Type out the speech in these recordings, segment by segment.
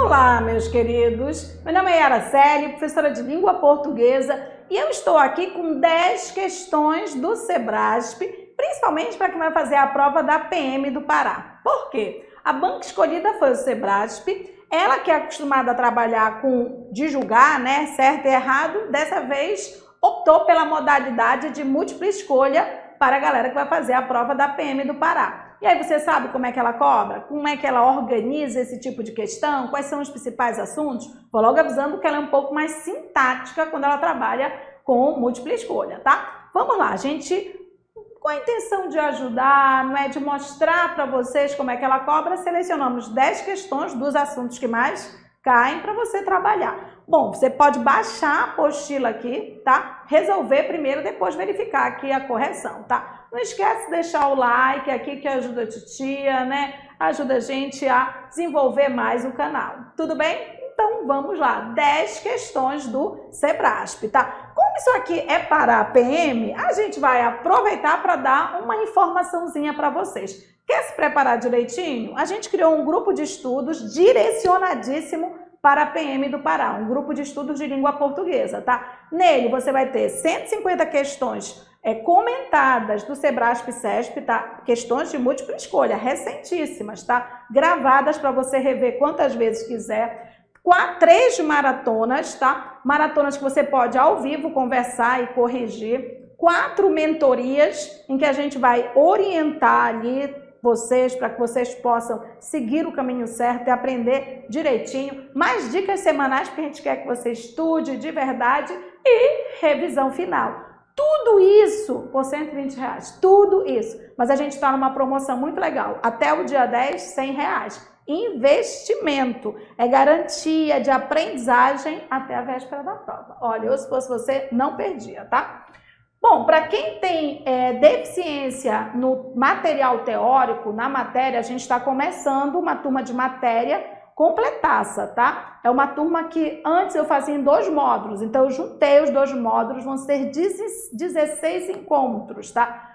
Olá, meus queridos! Meu nome é Yara Celi, professora de língua portuguesa, e eu estou aqui com 10 questões do Sebrasp, principalmente para quem vai fazer a prova da PM do Pará. Por quê? A banca escolhida foi o Sebrasp, ela que é acostumada a trabalhar de julgar, né, certo e errado, dessa vez optou pela modalidade de múltipla escolha para a galera que vai fazer a prova da PM do Pará. E aí você sabe como é que ela cobra? Como é que ela organiza esse tipo de questão? Quais são os principais assuntos? Vou logo avisando que ela é um pouco mais sintática quando ela trabalha com múltipla escolha, tá? Vamos lá, gente, com a intenção de ajudar, não é de mostrar para vocês como é que ela cobra, selecionamos 10 questões dos assuntos que mais caem para você trabalhar. Bom, você pode baixar a apostila aqui, tá? Resolver primeiro, depois verificar aqui a correção, tá? Não esquece de deixar o like aqui que ajuda a titia, né? Ajuda a gente a desenvolver mais o canal. Tudo bem? Então vamos lá, 10 questões do Sebrasp, tá? Como isso aqui é para a PM, a gente vai aproveitar para dar uma informaçãozinha para vocês. Quer se preparar direitinho? A gente criou um grupo de estudos direcionadíssimo para a PM do Pará, um grupo de estudos de língua portuguesa, tá? Nele você vai ter 150 questões comentadas do Sebrasp-CESP, tá? Questões de múltipla escolha, recentíssimas, tá? Gravadas para você rever quantas vezes quiser. 3 maratonas, tá? Maratonas que você pode ao vivo conversar e corrigir. 4 mentorias em que a gente vai orientar ali vocês, para que vocês possam seguir o caminho certo e aprender direitinho. Mais dicas semanais, porque a gente quer que você estude de verdade, e revisão final. Tudo isso por R$120, tudo isso. Mas a gente está numa promoção muito legal. Até o dia 10, R$100. Investimento, é garantia de aprendizagem até a véspera da prova. Olha, eu se fosse você, não perdia, tá? Bom, para quem tem deficiência no material teórico, na matéria, a gente está começando uma turma de matéria completaça, tá? É uma turma que antes eu fazia em 2 módulos, então eu juntei os 2 módulos, vão ser 16 encontros, tá?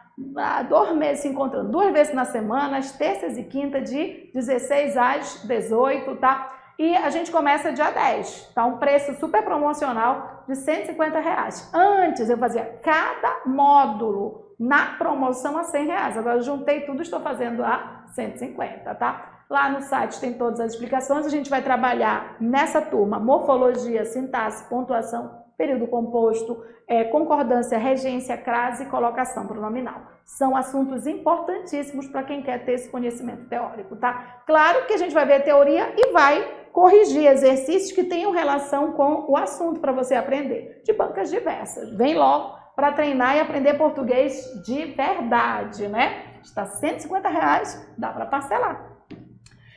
2 meses se encontrando, 2 vezes na semana, às terças e quintas, de 16 às 18, tá? E a gente começa dia 10, tá? Um preço super promocional de R$150. Antes eu fazia cada módulo na promoção a R$100. Agora eu juntei tudo, estou fazendo a 150, tá? Lá no site tem todas as explicações. A gente vai trabalhar nessa turma morfologia, sintaxe, pontuação, período composto, concordância, regência, crase e colocação pronominal. São assuntos importantíssimos para quem quer ter esse conhecimento teórico, tá? Claro que a gente vai ver a teoria e vai corrigir exercícios que tenham relação com o assunto para você aprender, de bancas diversas. Vem logo para treinar e aprender português de verdade, né? Está R$150, dá para parcelar.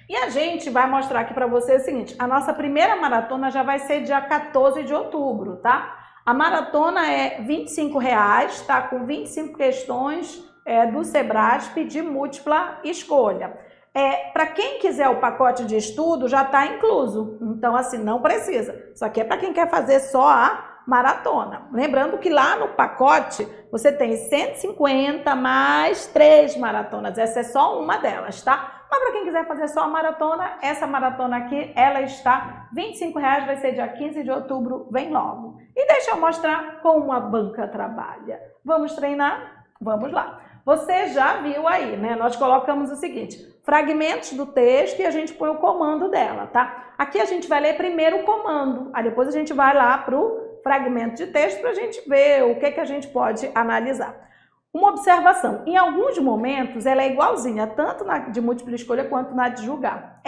E a gente vai mostrar aqui para você o seguinte, a nossa primeira maratona já vai ser dia 14 de outubro, tá? A maratona é R$25, tá? Com 25 questões do Sebrasp de múltipla escolha. Para quem quiser o pacote de estudo, já está incluso. Então, assim, não precisa. Isso aqui é para quem quer fazer só a maratona. Lembrando que lá no pacote você tem 150 mais 3 maratonas. Essa é só uma delas, tá? Mas para quem quiser fazer só a maratona, essa maratona aqui, ela está R$25, vai ser dia 15 de outubro, vem logo. E deixa eu mostrar como a banca trabalha. Vamos treinar? Vamos lá. Você já viu aí, né? Nós colocamos o seguinte, fragmentos do texto e a gente põe o comando dela, tá? Aqui a gente vai ler primeiro o comando, aí depois a gente vai lá para o fragmento de texto para a gente ver o que a gente pode analisar. Uma observação, em alguns momentos ela é igualzinha, tanto na de múltipla escolha quanto na de julgar.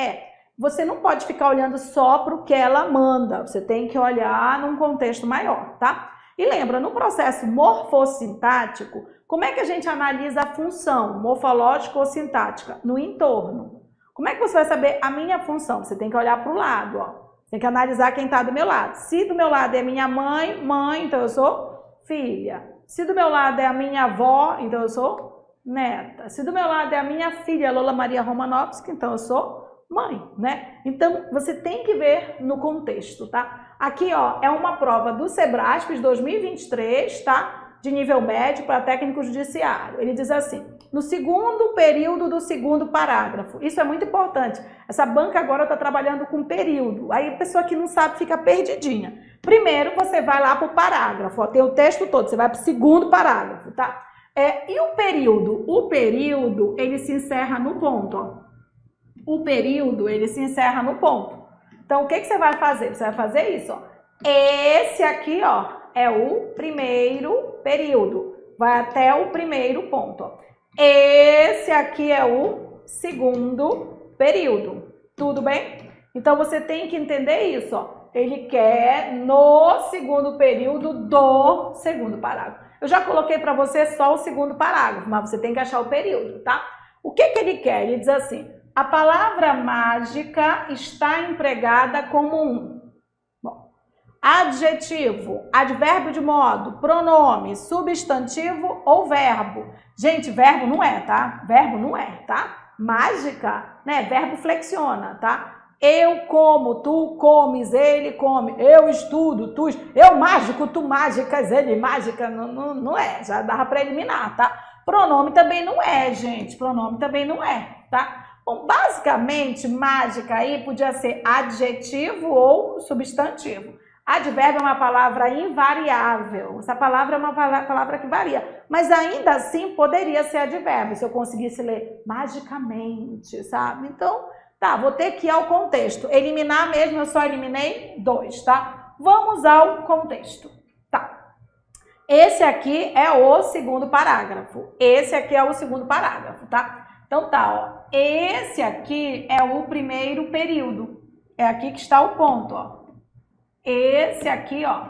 Você não pode ficar olhando só para o que ela manda, você tem que olhar num contexto maior, tá? E lembra, no processo morfossintático, como é que a gente analisa a função morfológica ou sintática? No entorno. Como é que você vai saber a minha função? Você tem que olhar para o lado, ó. Tem que analisar quem está do meu lado. Se do meu lado é minha mãe, então eu sou filha. Se do meu lado é a minha avó, então eu sou neta. Se do meu lado é a minha filha, Lola Maria Romanovski, então eu sou mãe, né? Então, você tem que ver no contexto, tá? Aqui, ó, é uma prova do Sebrasp de 2023, tá? de nível médio para técnico judiciário. Ele diz assim, no segundo período do segundo parágrafo. Isso é muito importante. Essa banca agora está trabalhando com período. Aí a pessoa que não sabe fica perdidinha. Primeiro você vai lá para o parágrafo, ó, tem o texto todo, você vai para o segundo parágrafo, tá? E o período? O período, ele se encerra no ponto, ó. O período, ele se encerra no ponto. Então, o que você vai fazer? Você vai fazer isso, ó. Esse aqui, ó, é o primeiro período. Vai até o primeiro ponto, ó. Esse aqui é o segundo período. Tudo bem? Então, você tem que entender isso, ó. Ele quer no segundo período do segundo parágrafo. Eu já coloquei para você só o segundo parágrafo, mas você tem que achar o período, tá? O que ele quer? Ele diz assim, a palavra mágica está empregada como um adjetivo, advérbio de modo, pronome, substantivo ou verbo. Gente, verbo não é, tá? Verbo não é, tá? Mágica, né? Verbo flexiona, tá? Eu como, tu comes, ele come, eu estudo, tu... Eu mágico, tu mágicas, ele mágica, não é, já dava para eliminar, tá? Pronome também não é, gente, pronome também não é, tá? Bom, basicamente, mágica aí podia ser adjetivo ou substantivo. Advérbio é uma palavra invariável, essa palavra é uma palavra que varia, mas ainda assim poderia ser advérbio, se eu conseguisse ler magicamente, sabe? Então... Tá, vou ter que ir ao contexto. Eliminar mesmo, eu só eliminei 2, tá? Vamos ao contexto. Tá. Esse aqui é o segundo parágrafo. Esse aqui é o segundo parágrafo, tá? Então tá, ó. Esse aqui é o primeiro período. É aqui que está o ponto, ó. Esse aqui, ó,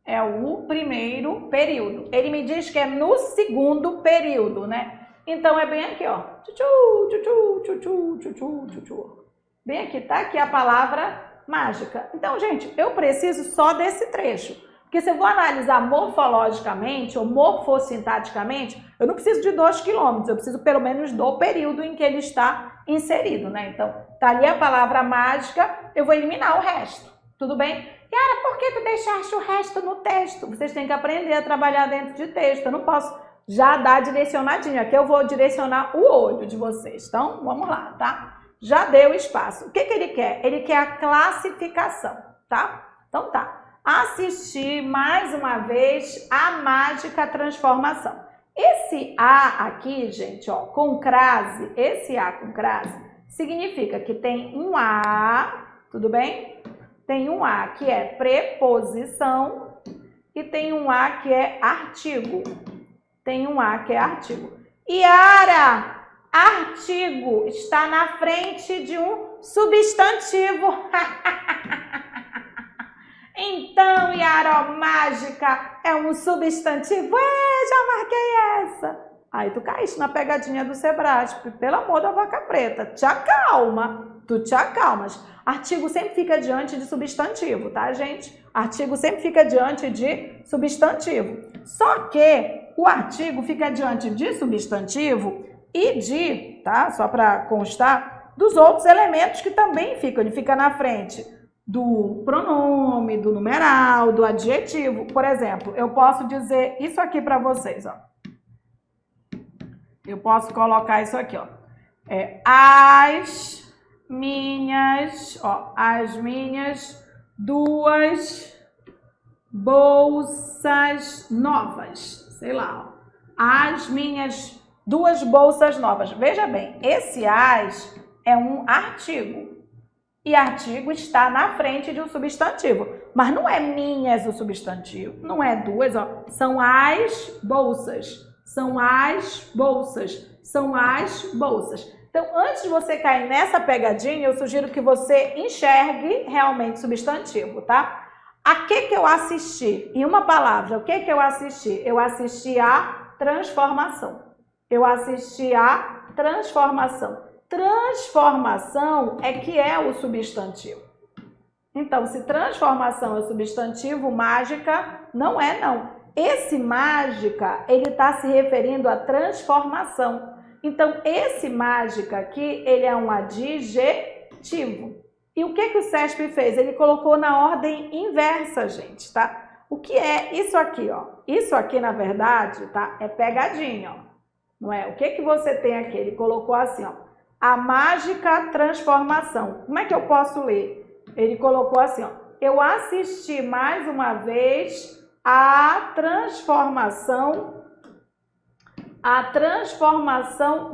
é o primeiro período. Ele me diz que é no segundo período, né? Então, é bem aqui, ó. Tchu, tchu, tchu, tchu, tchu, tchu, tchu, tchu. Bem aqui, tá aqui a palavra mágica. Então, gente, eu preciso só desse trecho. Porque se eu vou analisar morfologicamente ou morfossintaticamente, eu não preciso de 2 quilômetros, eu preciso pelo menos do período em que ele está inserido, né? Então, tá ali a palavra mágica, eu vou eliminar o resto. Tudo bem? Yara, por que tu deixaste o resto no texto? Vocês têm que aprender a trabalhar dentro de texto. Eu não posso... já dá direcionadinho, aqui eu vou direcionar o olho de vocês, então vamos lá, tá? Já deu espaço. O que ele quer? Ele quer a classificação, tá? Então tá, assistir mais uma vez a mágica transformação. Esse A aqui, gente, ó, com crase, esse A com crase, significa que tem um A, tudo bem? Tem um A que é preposição e tem um A que é artigo. Tem um A que é artigo. Yara, artigo está na frente de um substantivo. Então, Yara, mágica é um substantivo. Já marquei essa. Aí tu caíste na pegadinha do Sebrasp. Pelo amor da vaca preta, te acalma. Tu te acalmas. Artigo sempre fica diante de substantivo, tá, gente? Artigo sempre fica diante de substantivo. Só que o artigo fica diante de substantivo e de, tá? Só para constar, dos outros elementos que também ficam. Ele fica na frente do pronome, do numeral, do adjetivo. Por exemplo, eu posso dizer isso aqui para vocês, ó. Eu posso colocar isso aqui, ó. As minhas 2 bolsas novas. Sei lá, ó. As minhas 2 bolsas novas. Veja bem, esse as é um artigo. E artigo está na frente de um substantivo. Mas não é minhas o substantivo. Não é 2, ó. São as bolsas. São as bolsas. São as bolsas. Então, antes de você cair nessa pegadinha, eu sugiro que você enxergue realmente substantivo, tá? A que eu assisti? Em uma palavra, o que eu assisti? Eu assisti a transformação. Eu assisti a transformação. Transformação é que é o substantivo. Então, se transformação é o substantivo, mágica não é, não. Esse mágica, ele está se referindo à transformação. Então, esse mágica aqui, ele é um adjetivo. E o que o CESP fez? Ele colocou na ordem inversa, gente, tá? O que é isso aqui, ó? Isso aqui, na verdade, tá? É pegadinha, ó. Não é? O que que você tem aqui? Ele colocou assim, ó. A mágica transformação. Como é que eu posso ler? Ele colocou assim, ó. Eu assisti mais uma vez a transformação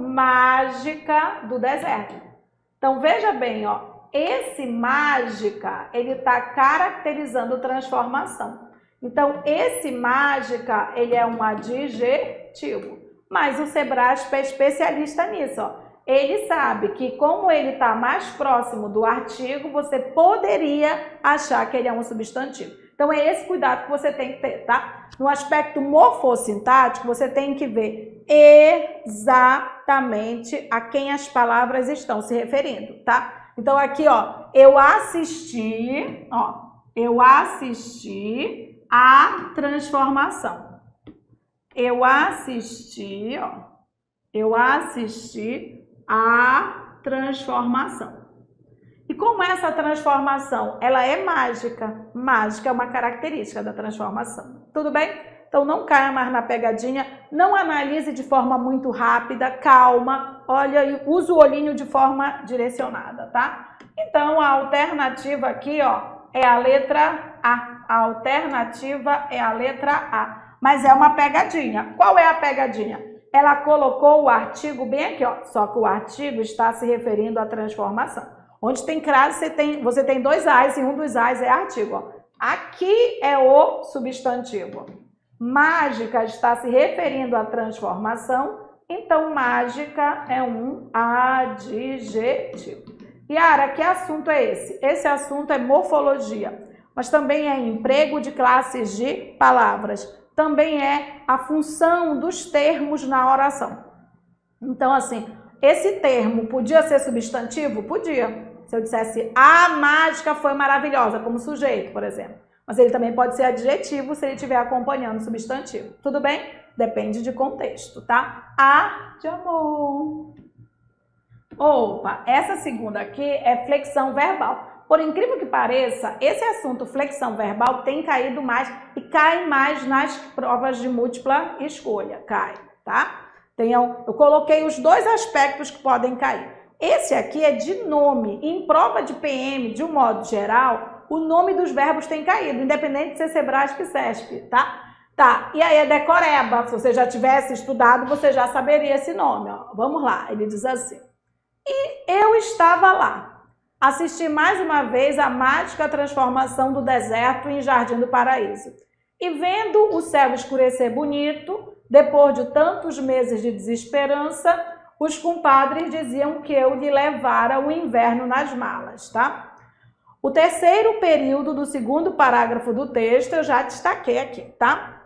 mágica do deserto. Então, veja bem, ó. Esse mágica, ele está caracterizando transformação. Então, esse mágica, ele é um adjetivo. Mas o Sebrasp é especialista nisso, ó. Ele sabe que como ele está mais próximo do artigo, você poderia achar que ele é um substantivo. Então, é esse cuidado que você tem que ter, tá? No aspecto morfossintático, você tem que ver exatamente a quem as palavras estão se referindo, tá? Então, aqui, ó, eu assisti a transformação. Eu assisti a transformação. E como essa transformação, ela é mágica. Mágica é uma característica da transformação. Tudo bem? Então, não caia mais na pegadinha, não analise de forma muito rápida, calma, olha e usa o olhinho de forma direcionada, tá? Então, a alternativa aqui, ó, é a letra A. A alternativa é a letra A. Mas é uma pegadinha. Qual é a pegadinha? Ela colocou o artigo bem aqui, ó, só que o artigo está se referindo à transformação. Onde tem crase, você tem dois As e um dos As é artigo, ó. Aqui é o substantivo. Mágica está se referindo à transformação, então mágica é um adjetivo. Yara, que assunto é esse? Esse assunto é morfologia, mas também é emprego de classes de palavras, também é a função dos termos na oração. Então, assim, esse termo podia ser substantivo? Podia. Se eu dissesse a mágica foi maravilhosa, como sujeito, por exemplo. Mas ele também pode ser adjetivo se ele estiver acompanhando o substantivo. Tudo bem? Depende de contexto, tá? A de amor. Opa, essa segunda aqui é flexão verbal. Por incrível que pareça, esse assunto flexão verbal tem caído mais e cai mais nas provas de múltipla escolha. Cai, tá? Eu coloquei os dois aspectos que podem cair. Esse aqui é de nome. Em prova de PM, de um modo geral, o nome dos verbos tem caído, independente de ser Sebrasp e CESP, tá? Tá, e aí é decoreba. Se você já tivesse estudado, você já saberia esse nome, ó. Vamos lá, ele diz assim. E eu estava lá. Assisti mais uma vez a mágica transformação do deserto em Jardim do Paraíso. E vendo o céu escurecer bonito, depois de tantos meses de desesperança, os compadres diziam que eu lhe levara o inverno nas malas, tá? O terceiro período do segundo parágrafo do texto eu já destaquei aqui, tá?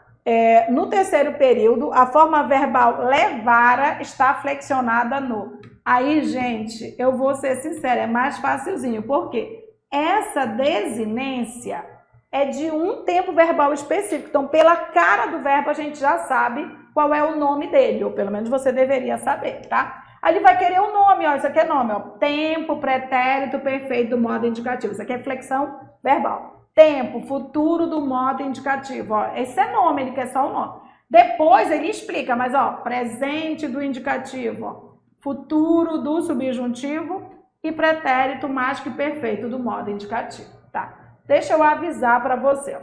No terceiro período, a forma verbal levara está flexionada no. Aí, gente, eu vou ser sincera, é mais facilzinho, porque essa desinência é de um tempo verbal específico. Então, pela cara do verbo, a gente já sabe qual é o nome dele, ou pelo menos você deveria saber, tá? Aí ele vai querer o nome, ó, isso aqui é nome, ó, tempo, pretérito, perfeito do modo indicativo. Isso aqui é flexão verbal. Tempo, futuro do modo indicativo, ó, esse é nome, ele quer só o nome. Depois ele explica, mas ó, presente do indicativo, ó, futuro do subjuntivo e pretérito mais que perfeito do modo indicativo, tá? Deixa eu avisar para você, ó.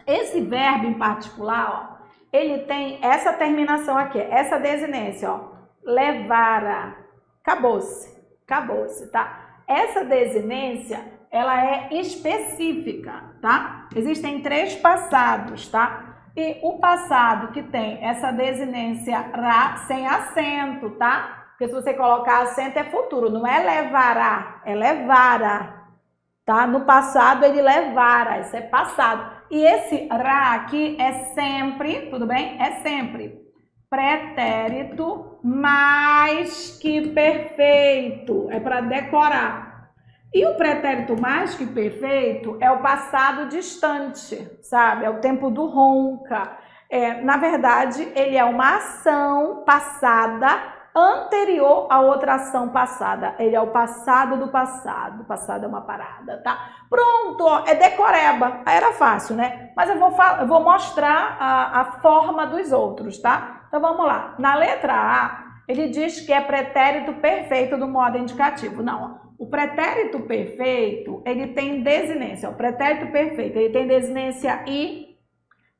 Esse verbo em particular, ó, ele tem essa terminação aqui, essa desinência, ó. Levara, acabou-se, tá? Essa desinência, ela é específica, tá? Existem 3 passados, tá? E o passado que tem essa desinência ra sem acento, tá? Porque se você colocar acento é futuro, não é levará, é levara, tá? No passado ele levara, isso é passado. E esse ra aqui é sempre, tudo bem? É sempre pretérito mais que perfeito, é para decorar. E o pretérito mais que perfeito é o passado distante, sabe? É o tempo do ronca. Na verdade, ele é uma ação passada anterior à outra ação passada. Ele é o passado do passado. O passado é uma parada, tá? Pronto, ó, é decoreba. Era fácil, né? Mas eu vou mostrar a forma dos outros, tá? Então vamos lá. Na letra A, ele diz que é pretérito perfeito do modo indicativo. Não, ó. O pretérito perfeito, ele tem desinência. O pretérito perfeito, ele tem desinência I,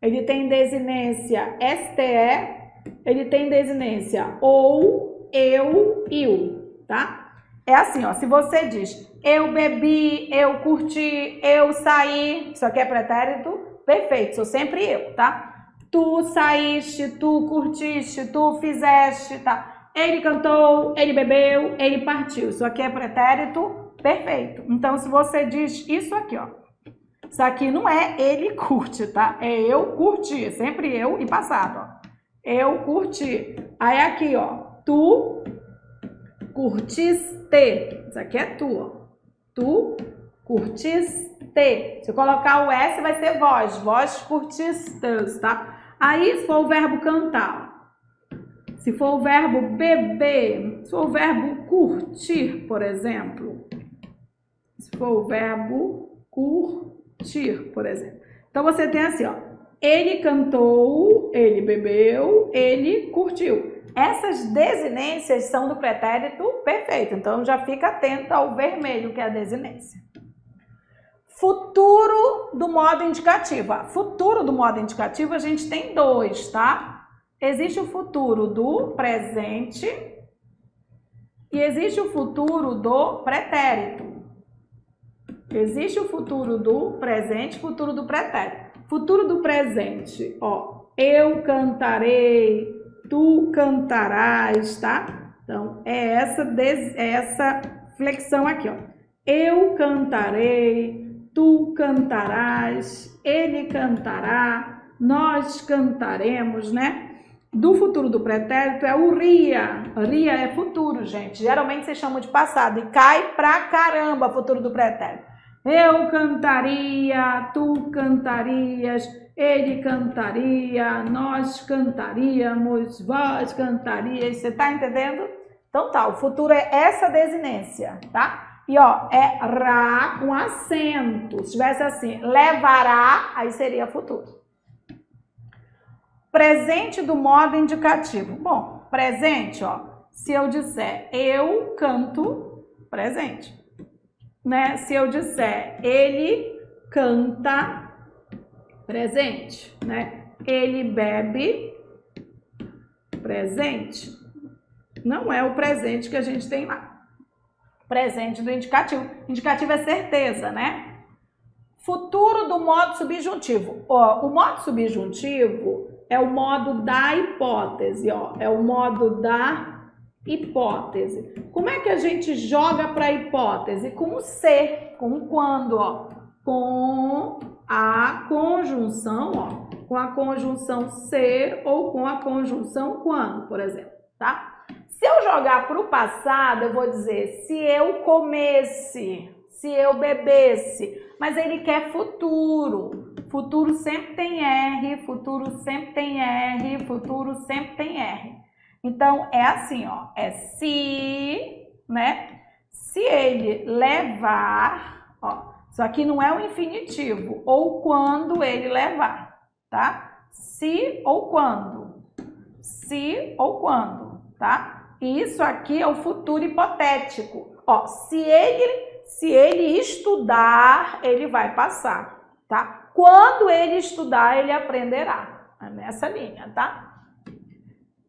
ele tem desinência STE, ele tem desinência ou, eu, il, tá? É assim, ó, se você diz eu bebi, eu curti, eu saí, isso aqui é pretérito perfeito, sou sempre eu, tá? Tu saíste, tu curtiste, tu fizeste, tá? Ele cantou, ele bebeu, ele partiu, isso aqui é pretérito perfeito. Então, se você diz isso aqui, ó, isso aqui não é ele curte, tá? É eu curti, sempre eu e passado, ó. Eu curti. Aí aqui, ó, tu curtiste. Isso aqui é tu, ó. Tu curtiste. Se eu colocar o S, vai ser vós. Vós curtistes, tá? Aí, se for o verbo cantar, se for o verbo beber, se for o verbo curtir, por exemplo, se for o verbo curtir, por exemplo. Então, você tem assim, ó. Ele cantou, ele bebeu, ele curtiu. Essas desinências são do pretérito perfeito. Então, já fica atento ao vermelho, que é a desinência. Futuro do modo indicativo. Futuro do modo indicativo, a gente tem dois, tá? Existe o futuro do presente e existe o futuro do pretérito. Existe o futuro do presente e o futuro do pretérito. Futuro do presente, ó, eu cantarei, tu cantarás, tá? Então, é essa flexão aqui, ó. Eu cantarei, tu cantarás, ele cantará, nós cantaremos, né? Do futuro do pretérito é o ria. Ria é futuro, gente. Geralmente vocês chamam de passado e cai pra caramba futuro do pretérito. Eu cantaria, tu cantarias, ele cantaria, nós cantaríamos, vós cantarias. Você tá entendendo? Então tá, o futuro é essa desinência, tá? E ó, é ra com acento. Se tivesse assim, levará, aí seria futuro. Presente do modo indicativo. Bom, presente, ó, se eu disser eu canto, presente. Né? Se eu disser ele canta, presente, né? Ele bebe, presente. Não é o presente que a gente tem lá. Presente do indicativo. Indicativo é certeza, né? Futuro do modo subjuntivo. Ó, o modo subjuntivo é o modo da hipótese, ó. É o modo da hipótese. Como é que a gente joga para a hipótese? Com o ser, com o quando, ó. Com a conjunção, ó. Com a conjunção ser ou com a conjunção quando, por exemplo, tá? Se eu jogar para o passado, eu vou dizer se eu comesse, se eu bebesse, mas ele quer futuro. Futuro sempre tem R, futuro sempre tem R, futuro sempre tem R. Então, é assim, ó, é se, né? Se ele levar, ó, isso aqui não é o infinitivo, ou quando ele levar, tá? Se ou quando, tá? E isso aqui é o futuro hipotético, ó, se ele estudar, ele vai passar, tá? Quando ele estudar, ele aprenderá, é nessa linha, tá?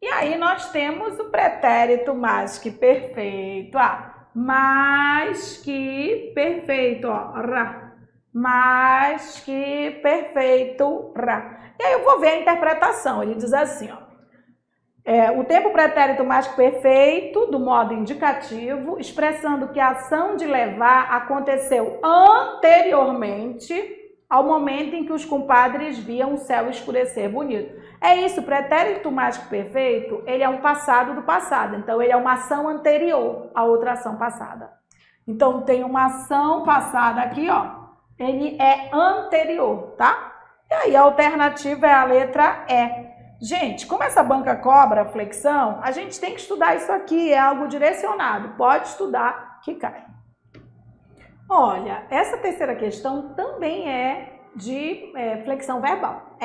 E aí nós temos o pretérito mais que perfeito, mais que perfeito, ó, ra, mais que perfeito, ra. E aí eu vou ver a interpretação, ele diz assim, ó, o tempo pretérito mais que perfeito, do modo indicativo, expressando que a ação de levar aconteceu anteriormente ao momento em que os compadres viam o céu escurecer bonito. É isso, o pretérito mais que perfeito, ele é um passado do passado, então ele é uma ação anterior à outra ação passada. Então tem uma ação passada aqui, ó, ele é anterior, tá? E aí a alternativa é a letra E. Gente, como essa banca cobra flexão, a gente tem que estudar isso aqui, é algo direcionado. Pode estudar que cai. Olha, essa terceira questão também é de flexão verbal.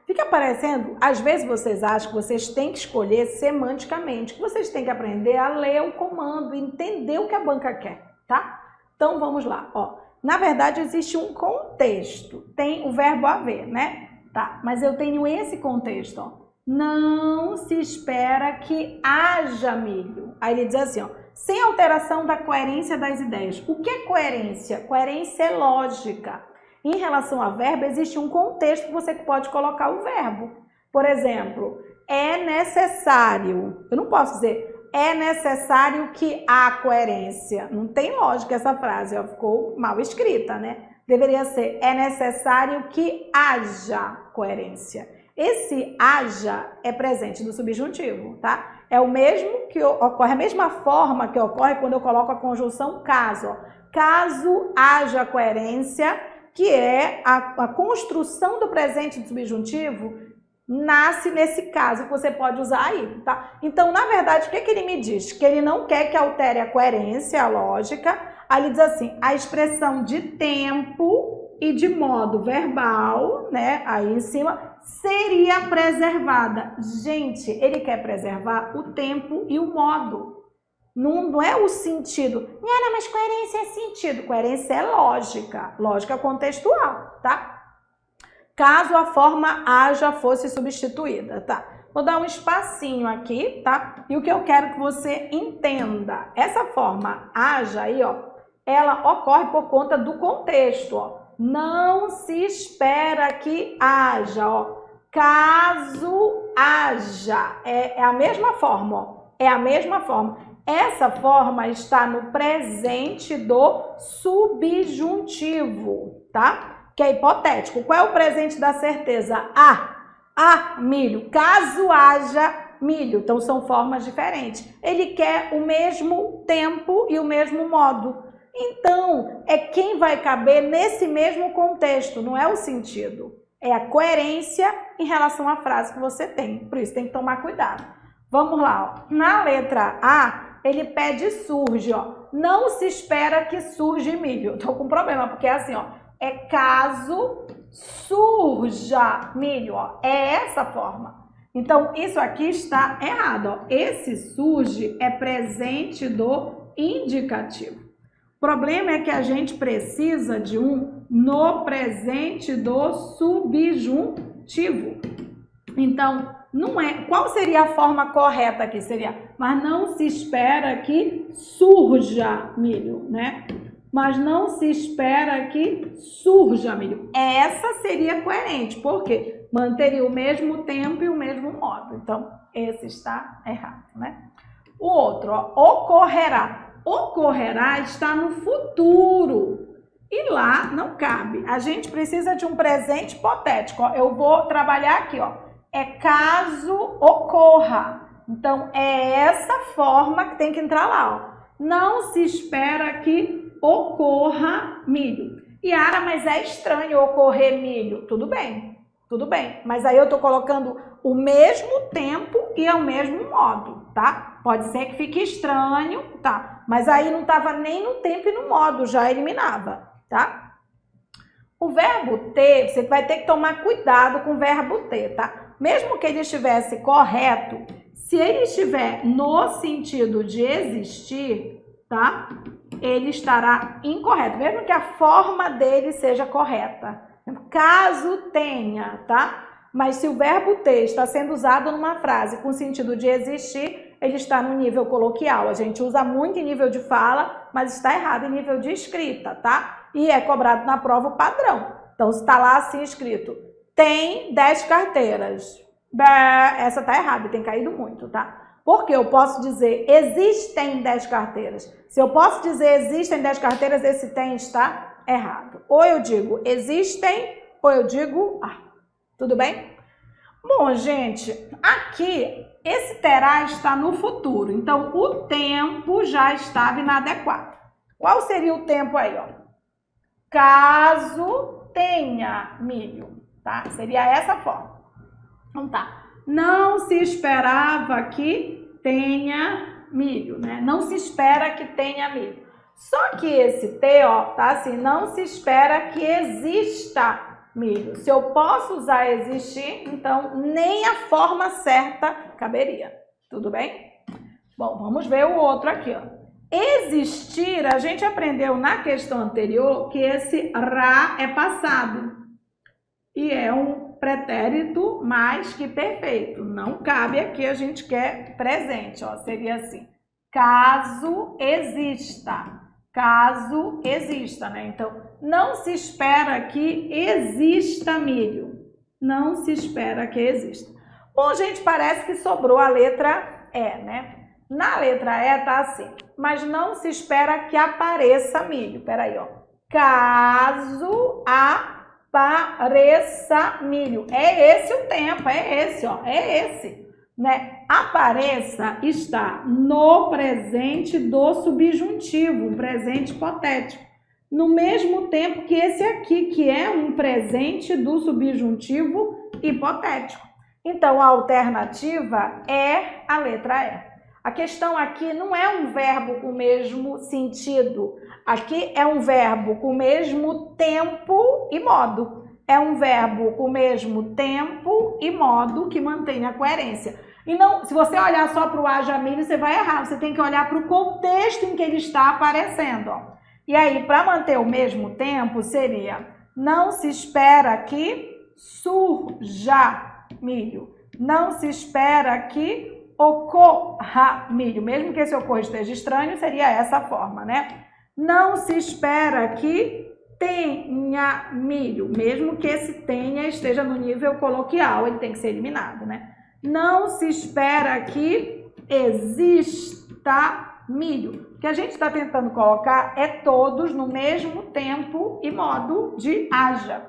Fica aparecendo, às vezes vocês acham que vocês têm que escolher semanticamente, que vocês têm que aprender a ler o comando, entender o que a banca quer, tá? Então vamos lá, ó. Na verdade existe um contexto, tem o verbo haver, né? Tá, mas eu tenho esse contexto, ó. Não se espera que haja milho. Aí ele diz assim, ó, sem alteração da coerência das ideias. O que é coerência? Coerência é lógica. Em relação a verbo, existe um contexto que você pode colocar o verbo. Por exemplo, é necessário. Eu não posso dizer é necessário que há coerência. Não tem lógica essa frase, ó, ficou mal escrita, né? Deveria ser é necessário que haja coerência. Esse haja é presente do subjuntivo, tá? É o mesmo que ocorre, a mesma forma que ocorre quando eu coloco a conjunção caso. Ó. Caso haja coerência, que é a construção do presente do subjuntivo, nasce nesse caso que você pode usar aí, tá? Então, na verdade, o que ele me diz? Que ele não quer que altere a coerência, a lógica. Aí ele diz assim, a expressão de tempo e de modo verbal, né, aí em cima, seria preservada. Gente, ele quer preservar o tempo e o modo. Não é o sentido. Não, mas coerência é sentido. Coerência é lógica. Lógica contextual, tá? Caso a forma haja fosse substituída, tá? Vou dar um espacinho aqui, tá? E o que eu quero que você entenda. Essa forma haja aí, ó, ela ocorre por conta do contexto, ó. Não se espera que haja, ó. Caso haja. É a mesma forma, ó. É a mesma forma. Essa forma está no presente do subjuntivo, tá? Que é hipotético. Qual é o presente da certeza? Milho. Caso haja milho. Então, são formas diferentes. Ele quer o mesmo tempo e o mesmo modo. Então, é quem vai caber nesse mesmo contexto, não é o sentido. É a coerência em relação à frase que você tem. Por isso, tem que tomar cuidado. Vamos lá, ó. Na letra A, ele pede surge, ó. Não se espera que surge milho. Tô com problema, porque é assim, ó. É caso surja milho, ó. É essa forma. Então, isso aqui está errado, ó. Esse surge é presente do indicativo. O problema é que a gente precisa de um no presente do subjuntivo. Então, não é. Qual seria a forma correta aqui? Seria, mas não se espera que surja milho, né? Mas não se espera que surja milho. Essa seria coerente, porque manteria o mesmo tempo e o mesmo modo. Então, esse está errado, né? O outro, ó, ocorrerá. Ocorrerá está no futuro. E lá não cabe. A gente precisa de um presente hipotético. Ó. Eu vou trabalhar aqui, ó. É caso ocorra. Então, é essa forma que tem que entrar lá, ó. Não se espera que ocorra milho. Yara, mas é estranho ocorrer milho. Tudo bem, mas aí eu tô colocando o mesmo tempo e ao mesmo modo, tá? Pode ser que fique estranho, tá? Mas aí não tava nem no tempo e no modo, já eliminava, tá? O verbo ter, você vai ter que tomar cuidado com o verbo ter, tá? Mesmo que ele estivesse correto, se ele estiver no sentido de existir, tá? Ele estará incorreto, mesmo que a forma dele seja correta. Caso tenha, tá? Mas se o verbo ter está sendo usado numa frase com sentido de existir, ele está no nível coloquial. A gente usa muito em nível de fala, mas está errado em nível de escrita, tá? E é cobrado na prova o padrão. Então, se está lá assim escrito, tem 10 carteiras. Essa está errada, tem caído muito, tá? Porque eu posso dizer existem 10 carteiras. Se eu posso dizer existem 10 carteiras, esse tem está errado. Ou eu digo existem, ou eu digo tudo bem? Bom, gente, aqui esse terá está no futuro. Então, o tempo já estava inadequado. Qual seria o tempo aí, ó? Caso tenha milho, tá? Seria essa forma. Então tá. Não se esperava que tenha milho, né? Não se espera que tenha milho. Só que esse T, ó, tá assim, não se espera que exista milho. Se eu posso usar existir, então nem a forma certa caberia. Tudo bem? Bom, vamos ver o outro aqui, ó. Existir, a gente aprendeu na questão anterior que esse ra é passado e é um pretérito mais que perfeito. Não cabe aqui, a gente quer presente, ó, seria assim, caso exista. Caso exista, né? Então, não se espera que exista milho. Não se espera que exista. Bom, gente, parece que sobrou a letra E, né? Na letra E tá assim, mas não se espera que apareça milho. Peraí, ó. Caso apareça milho. É esse o tempo, é esse, ó. É esse, né? Apareça está no presente do subjuntivo, um presente hipotético. No mesmo tempo que esse aqui, que é um presente do subjuntivo hipotético. Então, a alternativa é a letra E. A questão aqui não é um verbo com o mesmo sentido. Aqui é um verbo com o mesmo tempo e modo. É um verbo com o mesmo tempo e modo que mantém a coerência. E não, se você olhar só para o haja milho, você vai errar. Você tem que olhar para o contexto em que ele está aparecendo. Ó. E aí, para manter o mesmo tempo, seria não se espera que surja milho. Não se espera que ocorra milho, mesmo que esse ocorra esteja estranho, seria essa forma, né? Não se espera que tenha milho, mesmo que esse tenha esteja no nível coloquial, ele tem que ser eliminado, né? Não se espera que exista milho. O que a gente está tentando colocar é todos no mesmo tempo e modo de haja.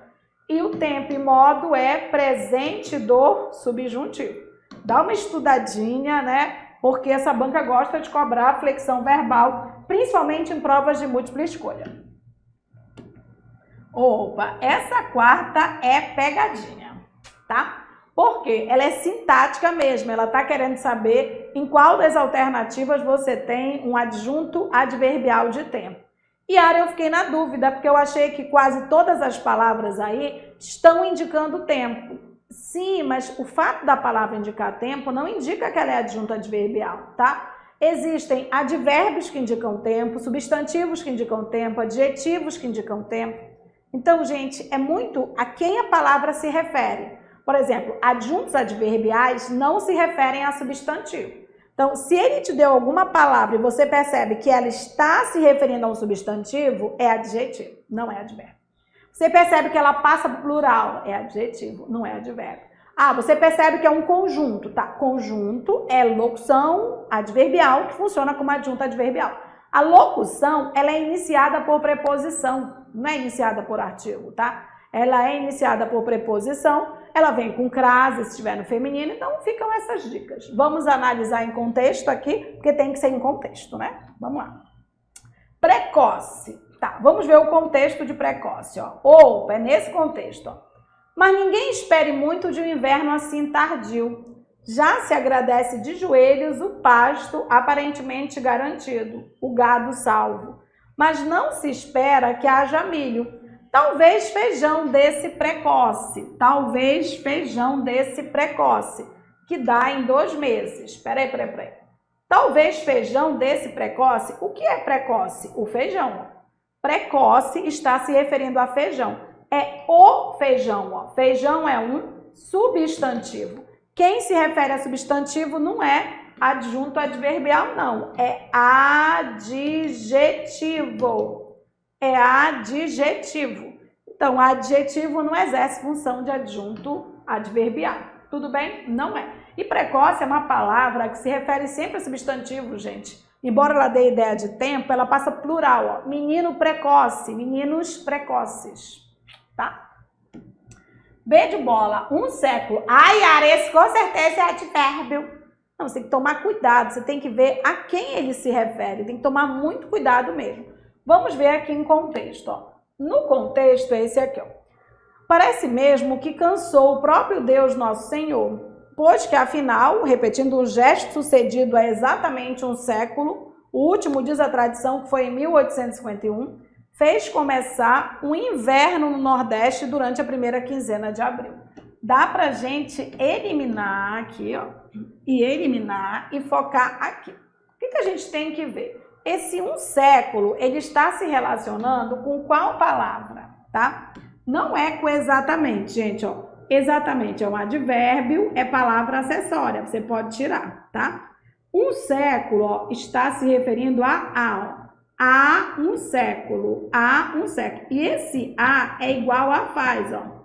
E o tempo e modo é presente do subjuntivo. Dá uma estudadinha, né? Porque essa banca gosta de cobrar flexão verbal, principalmente em provas de múltipla escolha. Opa, essa quarta é pegadinha, tá? Porque ela é sintática mesmo, ela tá querendo saber em qual das alternativas você tem um adjunto adverbial de tempo. E Ara, eu fiquei na dúvida, porque eu achei que quase todas as palavras aí estão indicando tempo. Sim, mas o fato da palavra indicar tempo não indica que ela é adjunto adverbial, tá? Existem advérbios que indicam tempo, substantivos que indicam tempo, adjetivos que indicam tempo. Então, gente, é muito a quem a palavra se refere. Por exemplo, adjuntos adverbiais não se referem a substantivo. Então, se ele te deu alguma palavra e você percebe que ela está se referindo a um substantivo, é adjetivo, não é advérbio. Você percebe que ela passa para o plural, é adjetivo, não é advérbio. Ah, você percebe que é um conjunto, tá? Conjunto é locução adverbial que funciona como adjunto adverbial. A locução, ela é iniciada por preposição, não é iniciada por artigo, tá? Ela é iniciada por preposição, ela vem com crase se estiver no feminino, então ficam essas dicas. Vamos analisar em contexto aqui, porque tem que ser em contexto, né? Vamos lá. Precoce. Tá, vamos ver o contexto de precoce, ó. Ou, é nesse contexto, ó. Mas ninguém espere muito de um inverno assim tardio. Já se agradece de joelhos o pasto aparentemente garantido, o gado salvo. Mas não se espera que haja milho. Talvez feijão desse precoce. Talvez feijão desse precoce, que dá em 2 meses. Peraí. Talvez feijão desse precoce. O que é precoce? O feijão, ó. Precoce está se referindo a feijão. É o feijão, ó. Feijão é um substantivo. Quem se refere a substantivo não é adjunto adverbial, não. É adjetivo. É adjetivo. Então, adjetivo não exerce função de adjunto adverbial. Tudo bem? Não é. E precoce é uma palavra que se refere sempre a substantivo, gente. Embora ela dê ideia de tempo, ela passa plural, ó. Menino precoce, meninos precoces, tá? B de bola, 1 século. Ai, Ara, esse com certeza é advérbio. Não, você tem que tomar cuidado, você tem que ver a quem ele se refere, tem que tomar muito cuidado mesmo. Vamos ver aqui em contexto, ó. No contexto é esse aqui, ó. Parece mesmo que cansou o próprio Deus nosso Senhor. pois que afinal, repetindo o gesto sucedido há exatamente um século, o último diz a tradição que foi em 1851, fez começar um inverno no Nordeste durante a primeira quinzena de abril. Dá pra gente eliminar aqui, ó, e focar aqui. O que a gente tem que ver? Esse um século, ele está se relacionando com qual palavra, tá? Não é com exatamente, gente, ó. Exatamente é um advérbio, é palavra acessória, você pode tirar, tá? Um século, ó, está se referindo a um século, E esse a é igual a faz, ó.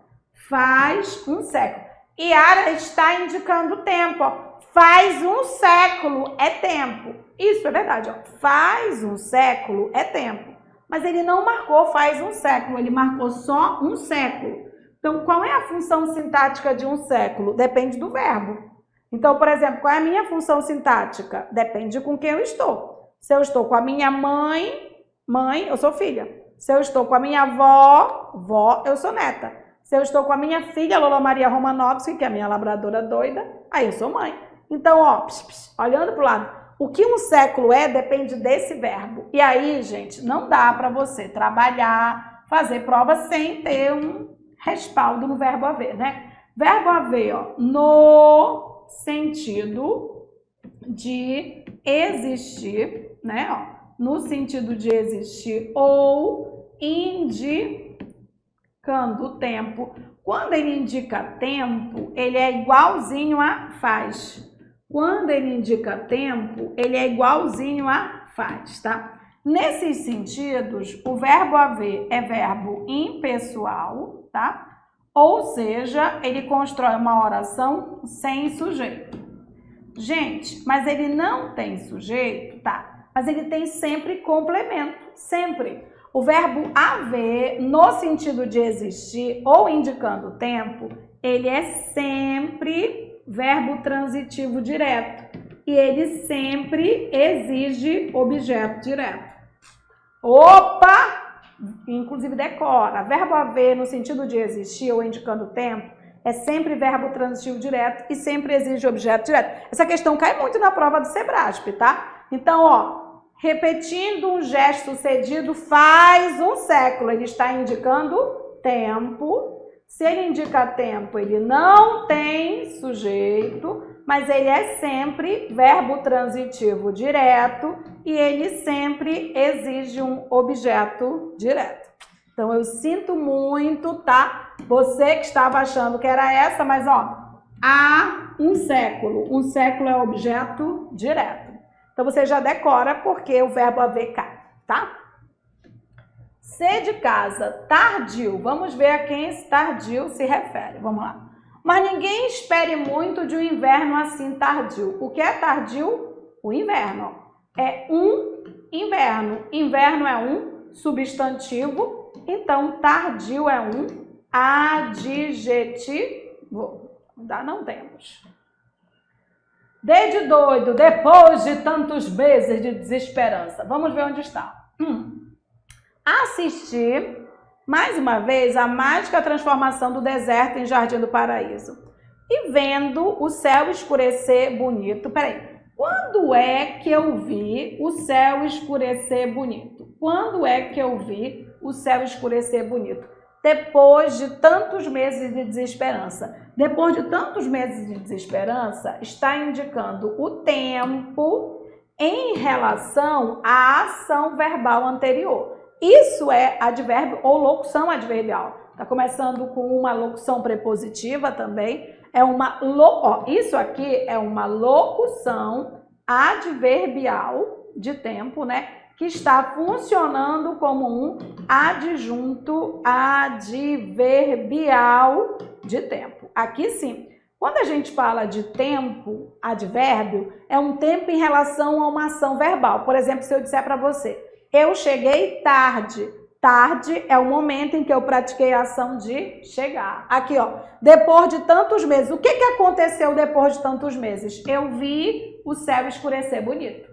Faz um século. E a está indicando tempo, ó. Faz um século é tempo. Isso é verdade, ó. Faz um século é tempo. Mas ele não marcou faz um século, ele marcou só um século. Então, qual é a função sintática de um século? Depende do verbo. Então, por exemplo, qual é a minha função sintática? Depende com quem eu estou. Se eu estou com a minha mãe, eu sou filha. Se eu estou com a minha avó, eu sou neta. Se eu estou com a minha filha, Lola Maria Romanovski, que é a minha labradora doida, aí eu sou mãe. Então, ó, olhando para o lado, o que um século é depende desse verbo. E aí, gente, não dá para você trabalhar, fazer prova sem ter um respaldo no verbo haver, né? Verbo haver, ó, no sentido de existir, né? Ó, no sentido de existir ou indicando tempo. Quando ele indica tempo, ele é igualzinho a faz. Quando ele indica tempo, ele é igualzinho a faz, tá? Nesses sentidos, o verbo haver é verbo impessoal, tá? Ou seja, ele constrói uma oração sem sujeito. Gente, mas ele não tem sujeito, tá? Mas ele tem sempre complemento, sempre. O verbo haver, no sentido de existir ou indicando tempo, ele é sempre verbo transitivo direto. E ele sempre exige objeto direto. Opa! Inclusive decora. Verbo haver, no sentido de existir ou indicando tempo, é sempre verbo transitivo direto e sempre exige objeto direto. Essa questão cai muito na prova do Sebrasp, tá? Então, ó, repetindo um gesto sucedido faz um século. Ele está indicando tempo. Se ele indica tempo, ele não tem sujeito, mas ele é sempre verbo transitivo direto e ele sempre exige um objeto direto. Então, eu sinto muito, tá? Você que estava achando que era essa, mas ó, há um século. Um século é objeto direto. Então, você já decora porque o verbo haver cai, tá? C de casa, tardio. Vamos ver a quem esse tardio se refere. Vamos lá. Mas ninguém espere muito de um inverno assim tardio. O que é tardio? O inverno. É um inverno. Inverno é um substantivo. Então, tardio é um adjetivo. Não temos. D de doido, depois de tantos meses de desesperança. Vamos ver onde está. Assistir, mais uma vez, a mágica transformação do deserto em Jardim do Paraíso. E vendo o céu escurecer bonito. Peraí, quando é que eu vi o céu escurecer bonito? Quando é que eu vi o céu escurecer bonito? Depois de tantos meses de desesperança. Depois de tantos meses de desesperança, está indicando o tempo em relação à ação verbal anterior. Isso é advérbio ou locução adverbial. Está começando com uma locução prepositiva também. Isso aqui é uma locução adverbial de tempo, né? Que está funcionando como um adjunto adverbial de tempo. Aqui sim. Quando a gente fala de tempo, advérbio, é um tempo em relação a uma ação verbal. Por exemplo, se eu disser para você, eu cheguei tarde. Tarde é o momento em que eu pratiquei a ação de chegar. Aqui, ó, depois de tantos meses. O que aconteceu depois de tantos meses? Eu vi o céu escurecer bonito.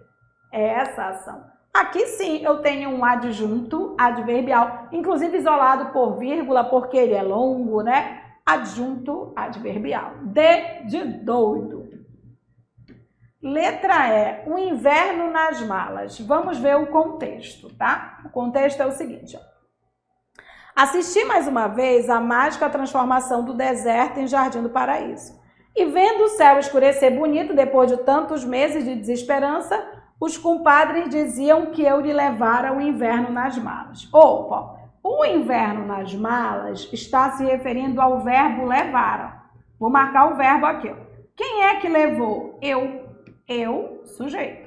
É essa a ação. Aqui sim eu tenho um adjunto adverbial, inclusive isolado por vírgula, porque ele é longo, né? adjunto adverbial. D de doido. Letra E, o inverno nas malas. Vamos ver o contexto, tá? O contexto é o seguinte, ó. Assisti mais uma vez a mágica transformação do deserto em Jardim do Paraíso. E vendo o céu escurecer bonito depois de tantos meses de desesperança, os compadres diziam que eu lhe levara o inverno nas malas. Opa, o inverno nas malas está se referindo ao verbo levaram. Vou marcar o verbo aqui, ó. Quem é que levou? Eu, sujeito.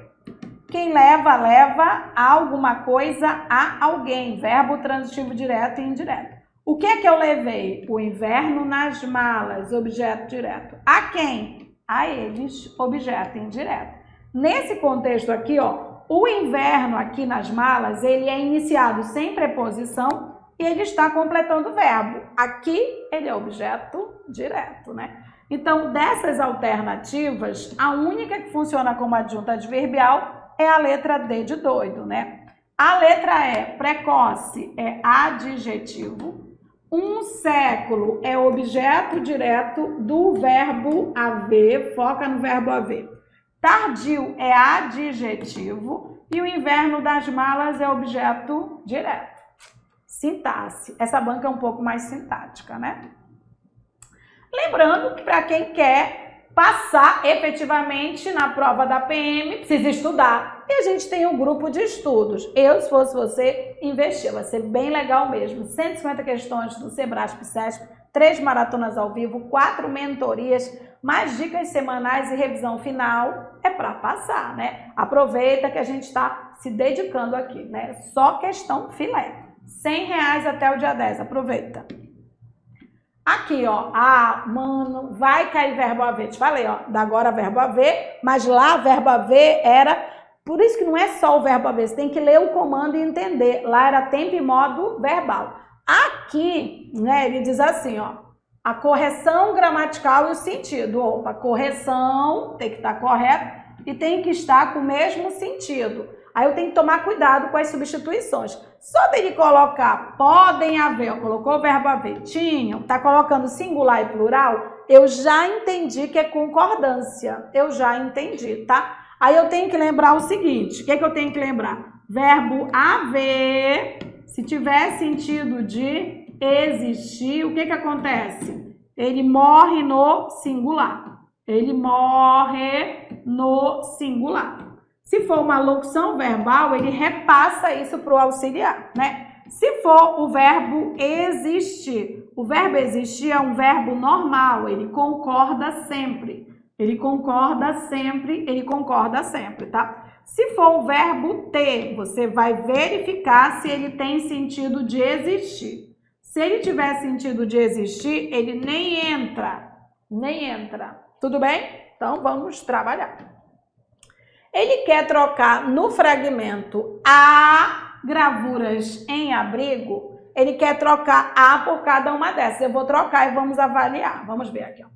Quem leva, leva alguma coisa a alguém. Verbo transitivo direto e indireto. O que é que eu levei? O inverno nas malas, objeto direto. A quem? A eles, objeto indireto. Nesse contexto aqui, ó, o inverno aqui nas malas, ele é iniciado sem preposição e ele está completando o verbo. Aqui, ele é objeto direto, né? Então, dessas alternativas, a única que funciona como adjunto adverbial é a letra D de doido, né? A letra E, precoce, é adjetivo. Um século é objeto direto do verbo haver, foca no verbo haver. Tardio é adjetivo e o inverno das malas é objeto direto. Sintaxe. Essa banca é um pouco mais sintática, né? Lembrando que para quem quer passar efetivamente na prova da PM, precisa estudar. E a gente tem um grupo de estudos. Eu, se fosse você, investir. Vai ser bem legal mesmo. 150 questões do Sebrasp SESP, 3 maratonas ao vivo, 4 mentorias, mais dicas semanais e revisão final. É para passar, né? Aproveita que a gente está se dedicando aqui, né? Só questão filé. R$100 até o dia 10. Aproveita. Aqui, ó, mano, vai cair verbo haver. Te falei, ó, da agora verbo haver, mas lá verbo haver era... Por isso que não é só o verbo haver, você tem que ler o comando e entender. Lá era tempo e modo verbal. Aqui, né, ele diz assim, ó, a correção gramatical e o sentido. Opa, correção tem que estar correto e tem que estar com o mesmo sentido. Aí eu tenho que tomar cuidado com as substituições. Só dele colocar podem haver, colocou o verbo haver, tinham, tá colocando singular e plural, eu já entendi que é concordância. Eu já entendi, tá? Aí eu tenho que lembrar o seguinte, o que é que eu tenho que lembrar? Verbo haver, se tiver sentido de existir, o que que acontece? Ele morre no singular. Ele morre no singular. Se for uma locução verbal, ele repassa isso para o auxiliar, né? Se for o verbo existir, o verbo existir é um verbo normal, ele concorda sempre. Ele concorda sempre, tá? Se for o verbo ter, você vai verificar se ele tem sentido de existir. Se ele tiver sentido de existir, ele nem entra. Tudo bem? Então, vamos trabalhar. Ele quer trocar no fragmento A, gravuras em abrigo, ele quer trocar A por cada uma dessas. Eu vou trocar e vamos avaliar. Vamos ver aqui, ó.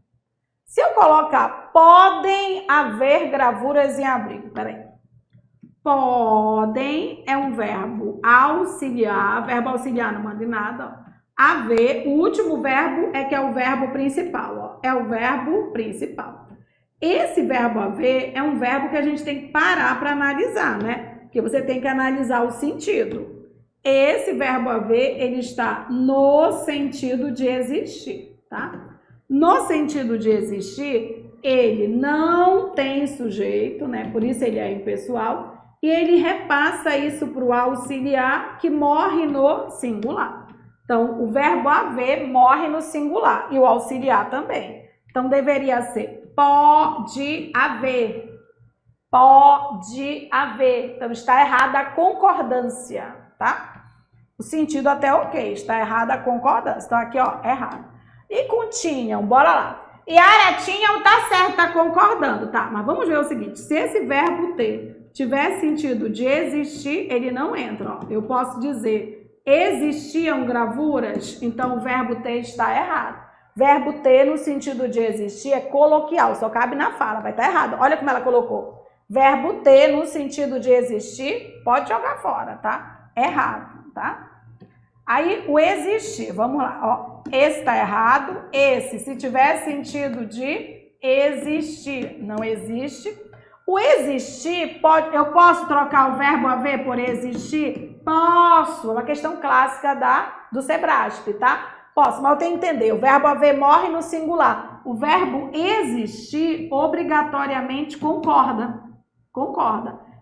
Se eu colocar podem haver gravuras em abrigo, peraí. Podem é um verbo auxiliar, verbo auxiliar não manda em nada, ó. Haver, o último verbo é que é o verbo principal, ó. É o verbo principal. Esse verbo haver é um verbo que a gente tem que parar para analisar, né? Porque você tem que analisar o sentido. Esse verbo haver, ele está no sentido de existir, tá? No sentido de existir, ele não tem sujeito, né? Por isso ele é impessoal. E ele repassa isso para o auxiliar, que morre no singular. Então, o verbo haver morre no singular e o auxiliar também. Então, deveria ser pode haver. Pode haver. Então, está errada a concordância, tá? O sentido até ok, está errada a concordância. Então, aqui, ó, errado. E com tinham, bora lá. E a tinham tá certo, tá concordando, tá? Mas vamos ver o seguinte, se esse verbo ter tiver sentido de existir, ele não entra, ó. Eu posso dizer, existiam gravuras, então o verbo ter está errado. Verbo ter no sentido de existir é coloquial, só cabe na fala, vai estar errado. Olha como ela colocou. Verbo ter no sentido de existir, pode jogar fora, tá? Errado, tá? Aí o existir, vamos lá, ó. Esse está errado, esse, se tiver sentido de existir, não existe. O existir, eu posso trocar o verbo haver por existir? Posso, é uma questão clássica do Sebrasp, tá? Posso, mas eu tenho que entender, o verbo haver morre no singular. O verbo existir obrigatoriamente concorda.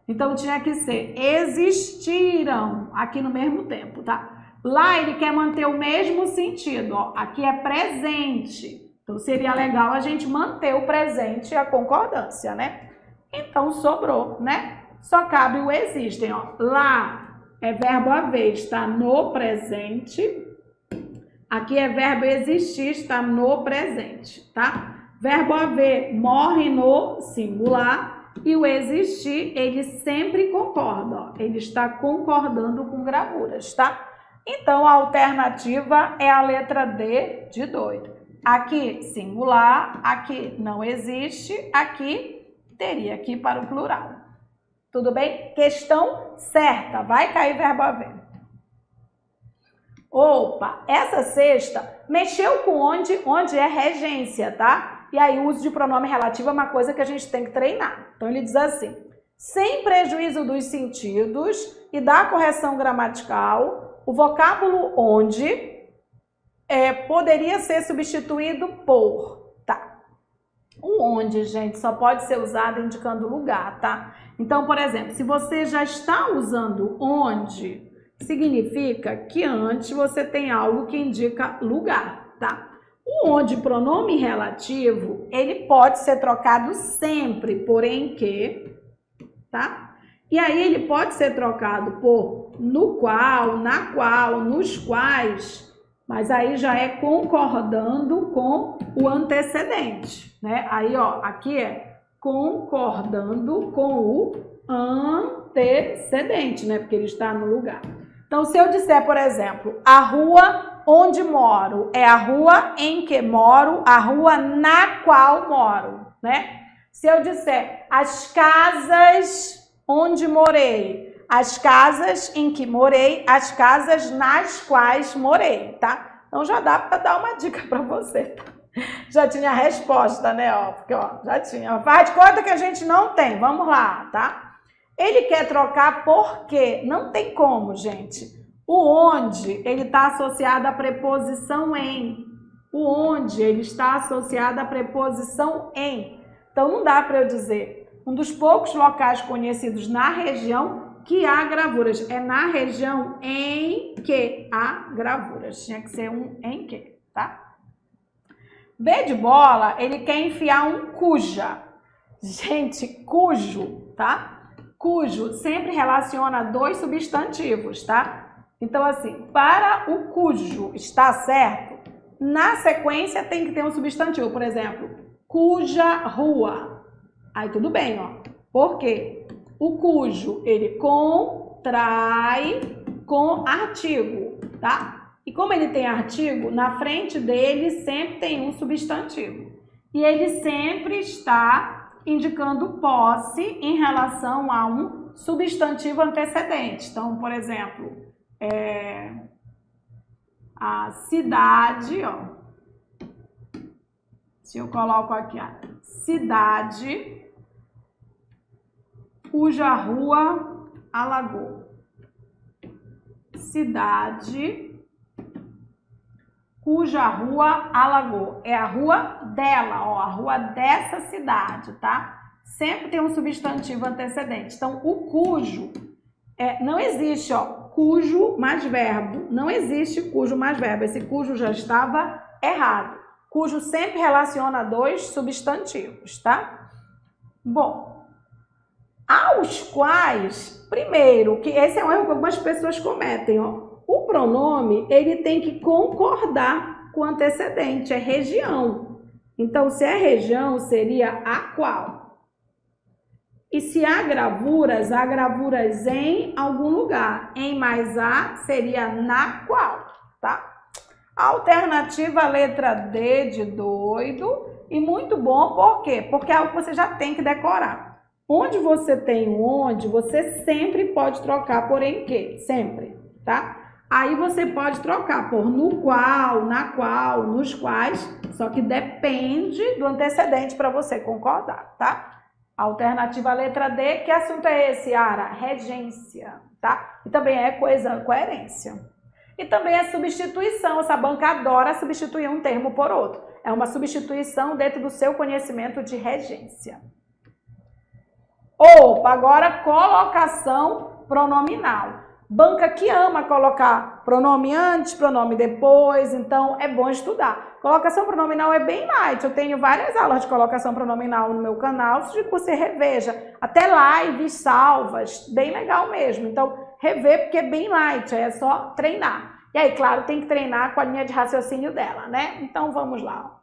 Então tinha que ser existiram aqui no mesmo tempo, tá? Lá ele quer manter o mesmo sentido, ó. Aqui é presente. Então seria legal a gente manter o presente e a concordância, né? Então sobrou, né? Só cabe o existem, ó. Lá é verbo haver, está no presente. Aqui é verbo existir, está no presente, tá? Verbo haver morre no singular e o existir, ele sempre concorda, ó. Ele está concordando com gravuras, tá? Então, a alternativa é a letra D de doido. Aqui, singular, aqui não existe, aqui teria que ir para o plural. Tudo bem? Questão certa, vai cair verbo haver. Opa, essa sexta mexeu com onde é regência, tá? E aí o uso de pronome relativo é uma coisa que a gente tem que treinar. Então ele diz assim, sem prejuízo dos sentidos e da correção gramatical, o vocábulo onde poderia ser substituído por, tá? O onde, gente, só pode ser usado indicando lugar, tá? Então, por exemplo, se você já está usando onde, significa que antes você tem algo que indica lugar, tá? O onde, pronome relativo, ele pode ser trocado sempre por em que, tá? E aí ele pode ser trocado por no qual, na qual, nos quais, mas aí já é concordando com o antecedente, né? Aí, ó, aqui é concordando com o antecedente, né? Porque ele está no lugar. Então, se eu disser, por exemplo, a rua onde moro é a rua em que moro, a rua na qual moro, né? Se eu disser as casas onde morei, as casas em que morei, as casas nas quais morei, tá? Então já dá para dar uma dica para você, tá? Já tinha a resposta, né? Ó, porque ó, já tinha. Faz de conta que a gente não tem. Vamos lá, tá? Ele quer trocar por quê? Não tem como, gente. O onde, ele está associado à preposição em. O onde, ele está associado à preposição em. Então não dá para eu dizer um dos poucos locais conhecidos na região que há gravuras. É na região em que há gravuras. Tinha que ser um em que, tá? B de bola, ele quer enfiar um cuja. Gente, cujo, tá? Cujo sempre relaciona dois substantivos, tá? Então, assim, para o cujo estar certo, na sequência tem que ter um substantivo. Por exemplo, cuja rua. Aí tudo bem, ó. Por quê? O cujo, ele contrai com artigo, tá? E como ele tem artigo, na frente dele sempre tem um substantivo. E ele sempre está indicando posse em relação a um substantivo antecedente. Então, por exemplo, a cidade, ó. Se eu coloco aqui a cidade cuja rua alagou. Cidade cuja rua alagou. É a rua dela, ó, a rua dessa cidade, tá? Sempre tem um substantivo antecedente. Então, o cujo, não existe, ó, cujo mais verbo. Não existe cujo mais verbo. Esse cujo já estava errado. Cujo sempre relaciona dois substantivos, tá? Bom, aos quais, primeiro, que esse é um erro que algumas pessoas cometem, ó. O pronome, ele tem que concordar com o antecedente, é região. Então, se é região, seria a qual. E se há gravuras em algum lugar. Em mais a seria na qual, tá? Alternativa letra D de doido. E muito bom, por quê? Porque é algo que você já tem que decorar. Onde você tem onde, você sempre pode trocar por em que, sempre, tá? Aí você pode trocar por no qual, na qual, nos quais, só que depende do antecedente para você concordar, tá? Alternativa letra D, que assunto é esse, Yara? Regência, tá? E também é coerência. E também é substituição, essa banca adora substituir um termo por outro. É uma substituição dentro do seu conhecimento de regência. Opa, agora colocação pronominal. Banca que ama colocar pronome antes, pronome depois, então é bom estudar. Colocação pronominal é bem light, eu tenho várias aulas de colocação pronominal no meu canal, sugiro que você reveja, até lives salvas, bem legal mesmo. Então, rever porque é bem light, é só treinar. E aí, claro, tem que treinar com a linha de raciocínio dela, né? Então, vamos lá.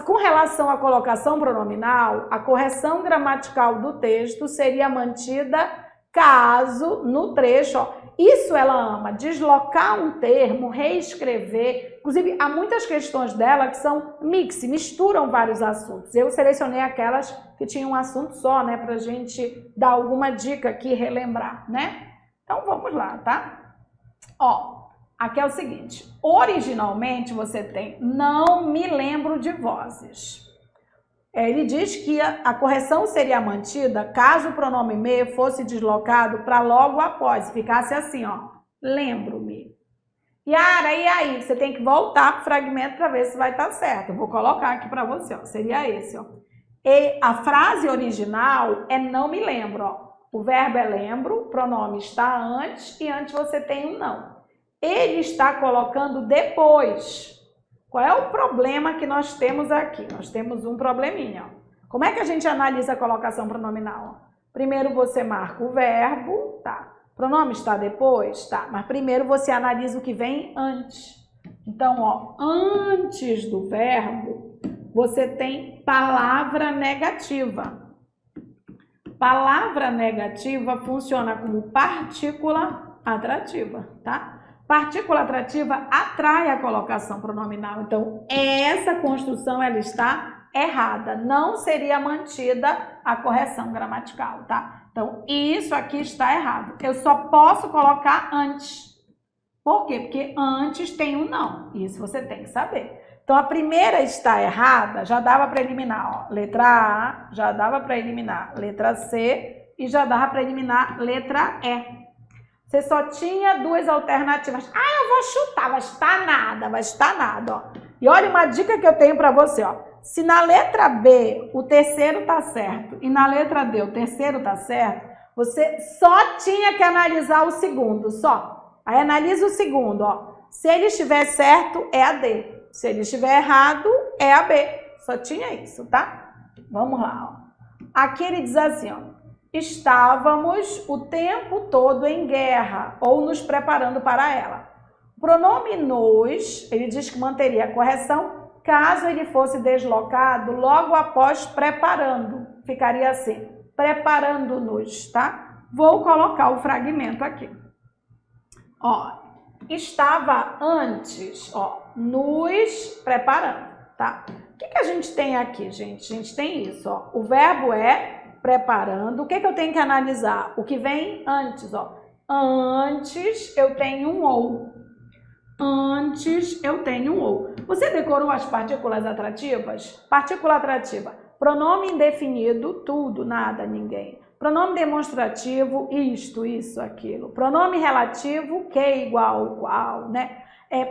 Com relação à colocação pronominal, a correção gramatical do texto seria mantida caso no trecho, ó, isso ela ama, deslocar um termo, reescrever. Inclusive, há muitas questões dela que são misturam vários assuntos. Eu selecionei aquelas que tinham um assunto só, né, pra gente dar alguma dica aqui, relembrar, né? Então, vamos lá, tá? Ó, aqui é o seguinte, originalmente você tem não me lembro de vozes. Ele diz que a correção seria mantida caso o pronome me fosse deslocado para logo após, ficasse assim, ó, lembro-me. Yara, e aí? Você tem que voltar para o fragmento para ver se vai estar certo. Eu vou colocar aqui para você, ó, seria esse, ó. E a frase original é não me lembro, ó. O verbo é lembro, o pronome está antes e antes você tem um não. Ele está colocando depois. Qual é o problema que nós temos aqui? Nós temos um probleminha. Ó. Como é que a gente analisa a colocação pronominal? Ó? Primeiro você marca o verbo, tá? Pronome está depois, tá? Mas primeiro você analisa o que vem antes. Então, ó, antes do verbo, você tem palavra negativa. Palavra negativa funciona como partícula atrativa, tá? Partícula atrativa atrai a colocação pronominal. Então, essa construção ela está errada. Não seria mantida a correção gramatical, tá? Então, isso aqui está errado. Eu só posso colocar antes. Por quê? Porque antes tem um não. Isso você tem que saber. Então, a primeira está errada, já dava para eliminar. Ó. Letra A, já dava para eliminar. Letra C e já dava para eliminar letra E. Você só tinha duas alternativas. Ah, eu vou chutar, vai estar nada, ó. E olha uma dica que eu tenho para você, ó. Se na letra B o terceiro tá certo e na letra D o terceiro tá certo, você só tinha que analisar o segundo, só. Aí analisa o segundo, ó. Se ele estiver certo, é a D. Se ele estiver errado, é a B. Só tinha isso, tá? Vamos lá, ó. Aqui ele diz assim, ó. Estávamos o tempo todo em guerra ou nos preparando para ela. O pronome nos, ele diz que manteria a correção caso ele fosse deslocado logo após preparando. Ficaria assim, preparando-nos, tá? Vou colocar o fragmento aqui. Ó, estava antes, ó, nos preparando, tá? O que a gente tem aqui, gente? A gente tem isso, ó. O verbo é preparando. O que eu tenho que analisar? O que vem antes, ó. Antes eu tenho um ou. Antes eu tenho um ou. Você decorou as partículas atrativas? Partícula atrativa. Pronome indefinido, tudo, nada, ninguém. Pronome demonstrativo, isto, isso, aquilo. Pronome relativo, que igual, igual, né?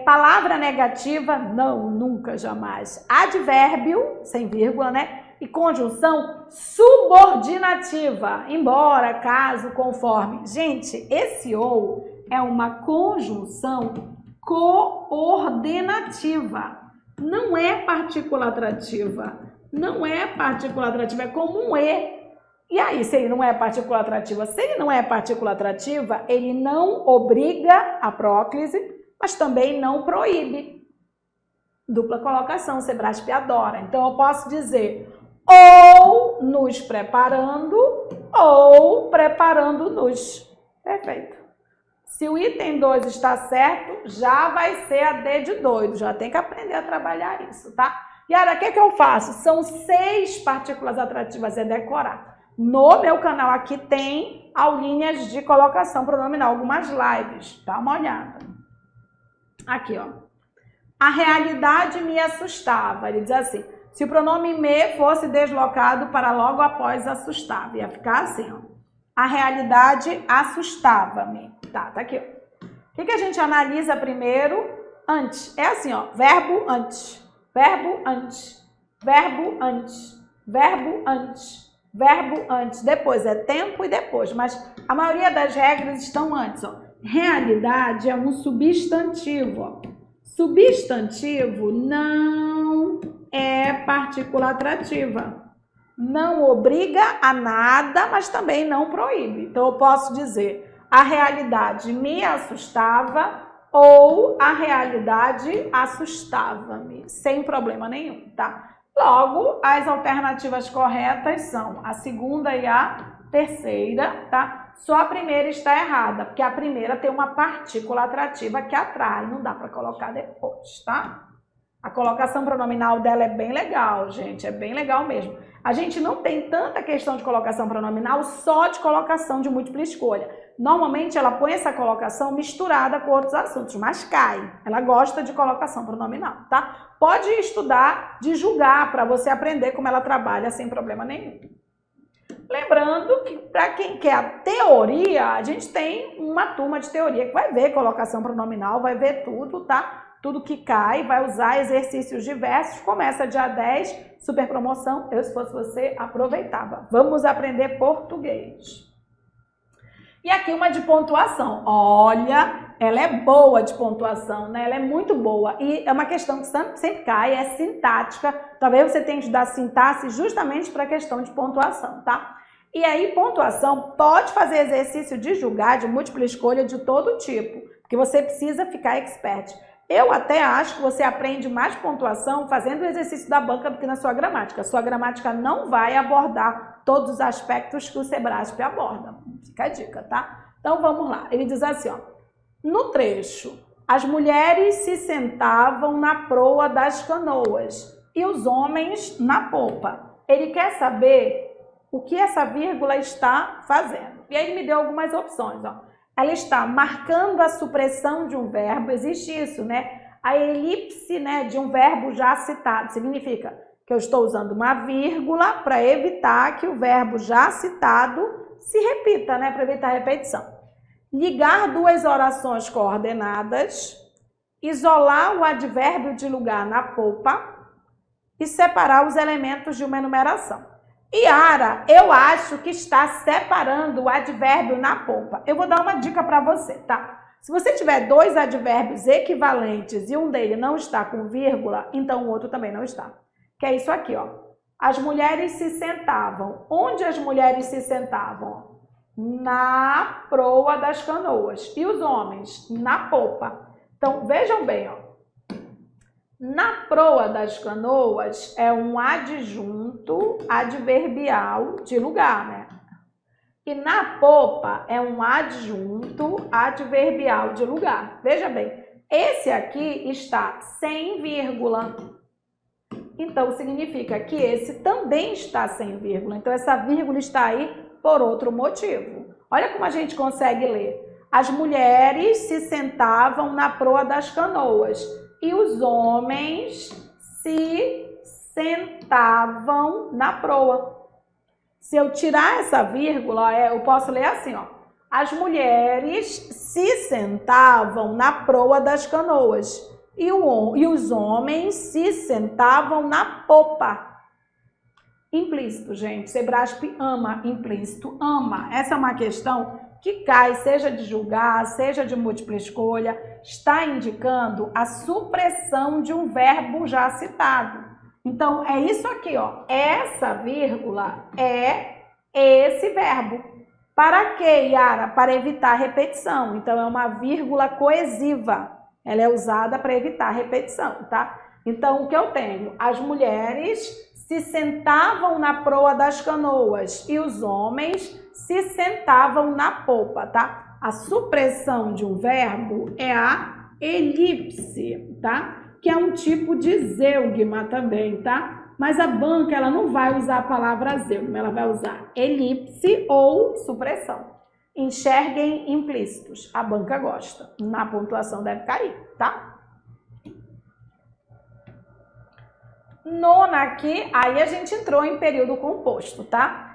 Palavra negativa, não, nunca, jamais. Advérbio, sem vírgula, né? E conjunção subordinativa, embora, caso, conforme. Gente, esse ou é uma conjunção coordenativa. Não é partícula atrativa. Não é partícula atrativa, é como um E. E aí, se ele não é partícula atrativa? Se ele não é partícula atrativa, ele não obriga a próclise, mas também não proíbe. Dupla colocação, Sebrasp adora. Então, eu posso dizer ou nos preparando ou preparando-nos. Perfeito. Se o item 2 está certo, já vai ser a D de doido. Já tem que aprender a trabalhar isso, tá? Yara, o que eu faço? São 6 partículas atrativas, é decorar. No meu canal aqui tem aulinhas de colocação pronominal, algumas lives, dá uma olhada. Aqui, ó. A realidade me assustava. Ele diz assim, se o pronome me fosse deslocado para logo após assustava, ia ficar assim, ó. A realidade assustava-me. Tá aqui, ó. O que a gente analisa primeiro? Antes. É assim, ó. Verbo antes. Verbo antes. Verbo antes. Verbo antes. Verbo antes. Depois é tempo e depois. Mas a maioria das regras estão antes, ó. Realidade é um substantivo, ó. Substantivo não é partícula atrativa. Não obriga a nada, mas também não proíbe. Então eu posso dizer a realidade me assustava ou a realidade assustava-me, sem problema nenhum, tá? Logo, as alternativas corretas são a segunda e a terceira, tá? Só a primeira está errada, porque a primeira tem uma partícula atrativa que atrai, não dá para colocar depois, tá? A colocação pronominal dela é bem legal, gente, é bem legal mesmo. A gente não tem tanta questão de colocação pronominal só de colocação de múltipla escolha. Normalmente ela põe essa colocação misturada com outros assuntos, mas cai. Ela gosta de colocação pronominal, tá? Pode estudar de julgar para você aprender como ela trabalha sem problema nenhum. Lembrando que para quem quer a teoria, a gente tem uma turma de teoria que vai ver colocação pronominal, vai ver tudo, tá? Tudo que cai, vai usar exercícios diversos, começa dia 10, super promoção, eu se fosse você aproveitava. Vamos aprender português. E aqui uma de pontuação, olha, ela é boa de pontuação, né? Ela é muito boa e é uma questão que sempre cai, é sintática, talvez você tenha que estudar sintaxe justamente para a questão de pontuação, tá? E aí pontuação pode fazer exercício de julgar, de múltipla escolha de todo tipo, porque você precisa ficar expert. Eu até acho que você aprende mais pontuação fazendo o exercício da banca do que na sua gramática. A sua gramática não vai abordar todos os aspectos que o Sebrasp aborda. Fica a dica, tá? Então vamos lá. Ele diz assim, ó. No trecho, as mulheres se sentavam na proa das canoas e os homens na popa. Ele quer saber o que essa vírgula está fazendo. E aí ele me deu algumas opções, ó. Ela está marcando a supressão de um verbo, existe isso, né? A elipse, né, de um verbo já citado, significa que eu estou usando uma vírgula para evitar que o verbo já citado se repita, né, para evitar repetição. Ligar duas orações coordenadas, isolar o advérbio de lugar na polpa e separar os elementos de uma enumeração. Yara, eu acho que está separando o advérbio na polpa. Eu vou dar uma dica para você, tá? Se você tiver dois advérbios equivalentes e um deles não está com vírgula, então o outro também não está. Que é isso aqui, ó. As mulheres se sentavam. Onde as mulheres se sentavam? Na proa das canoas. E os homens? Na polpa. Então, vejam bem, ó. Na proa das canoas é um adjunto adverbial de lugar, né? E na popa é um adjunto adverbial de lugar. Veja bem, esse aqui está sem vírgula. Então, significa que esse também está sem vírgula. Então, essa vírgula está aí por outro motivo. Olha como a gente consegue ler. As mulheres se sentavam na proa das canoas. E os homens se sentavam na proa. Se eu tirar essa vírgula, eu posso ler assim, ó. As mulheres se sentavam na proa das canoas. E os homens se sentavam na popa. Implícito, gente. Sebrasp ama implícito, ama. Essa é uma questão que cai, seja de julgar, seja de múltipla escolha, está indicando a supressão de um verbo já citado. Então, é isso aqui, ó. Essa vírgula é esse verbo. Para quê, Yara? Para evitar repetição. Então, é uma vírgula coesiva. Ela é usada para evitar repetição, tá? Então, o que eu tenho? As mulheres se sentavam na proa das canoas e os homens se sentavam na polpa, tá? A supressão de um verbo é a elipse, tá? Que é um tipo de zeugma também, tá? Mas a banca, ela não vai usar a palavra azeugma, ela vai usar elipse ou supressão. Enxerguem implícitos. A banca gosta. Na pontuação deve cair, tá? Nona aqui, aí a gente entrou em período composto, tá?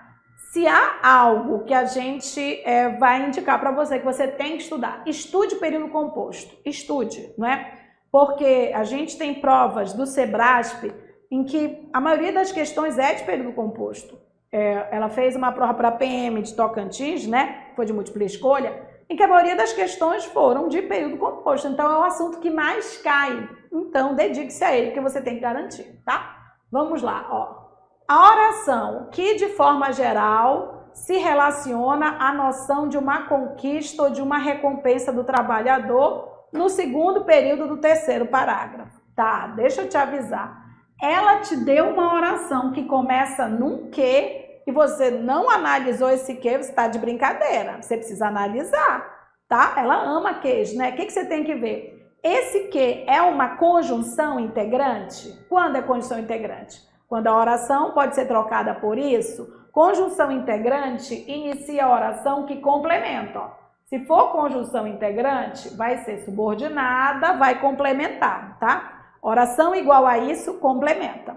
Se há algo que a gente vai indicar para você que você tem que estudar, estude período composto. Estude, não é? Porque a gente tem provas do Sebrasp em que a maioria das questões é de período composto. Ela fez uma prova para PM de Tocantins, né? Foi de múltipla escolha, em que a maioria das questões foram de período composto. Então, é o assunto que mais cai. Então, dedique-se a ele, que você tem que garantir, tá? Vamos lá, ó. A oração que, de forma geral, se relaciona à noção de uma conquista ou de uma recompensa do trabalhador no segundo período do terceiro parágrafo. Tá, deixa eu te avisar. Ela te deu uma oração que começa num que e você não analisou esse que, você está de brincadeira. Você precisa analisar, tá? Ela ama queijo, né? O que você tem que ver? Esse que é uma conjunção integrante? Quando é conjunção integrante? Quando a oração pode ser trocada por isso. Conjunção integrante inicia a oração que complementa, ó. Se for conjunção integrante, vai ser subordinada, vai complementar, tá? Oração igual a isso, complementa.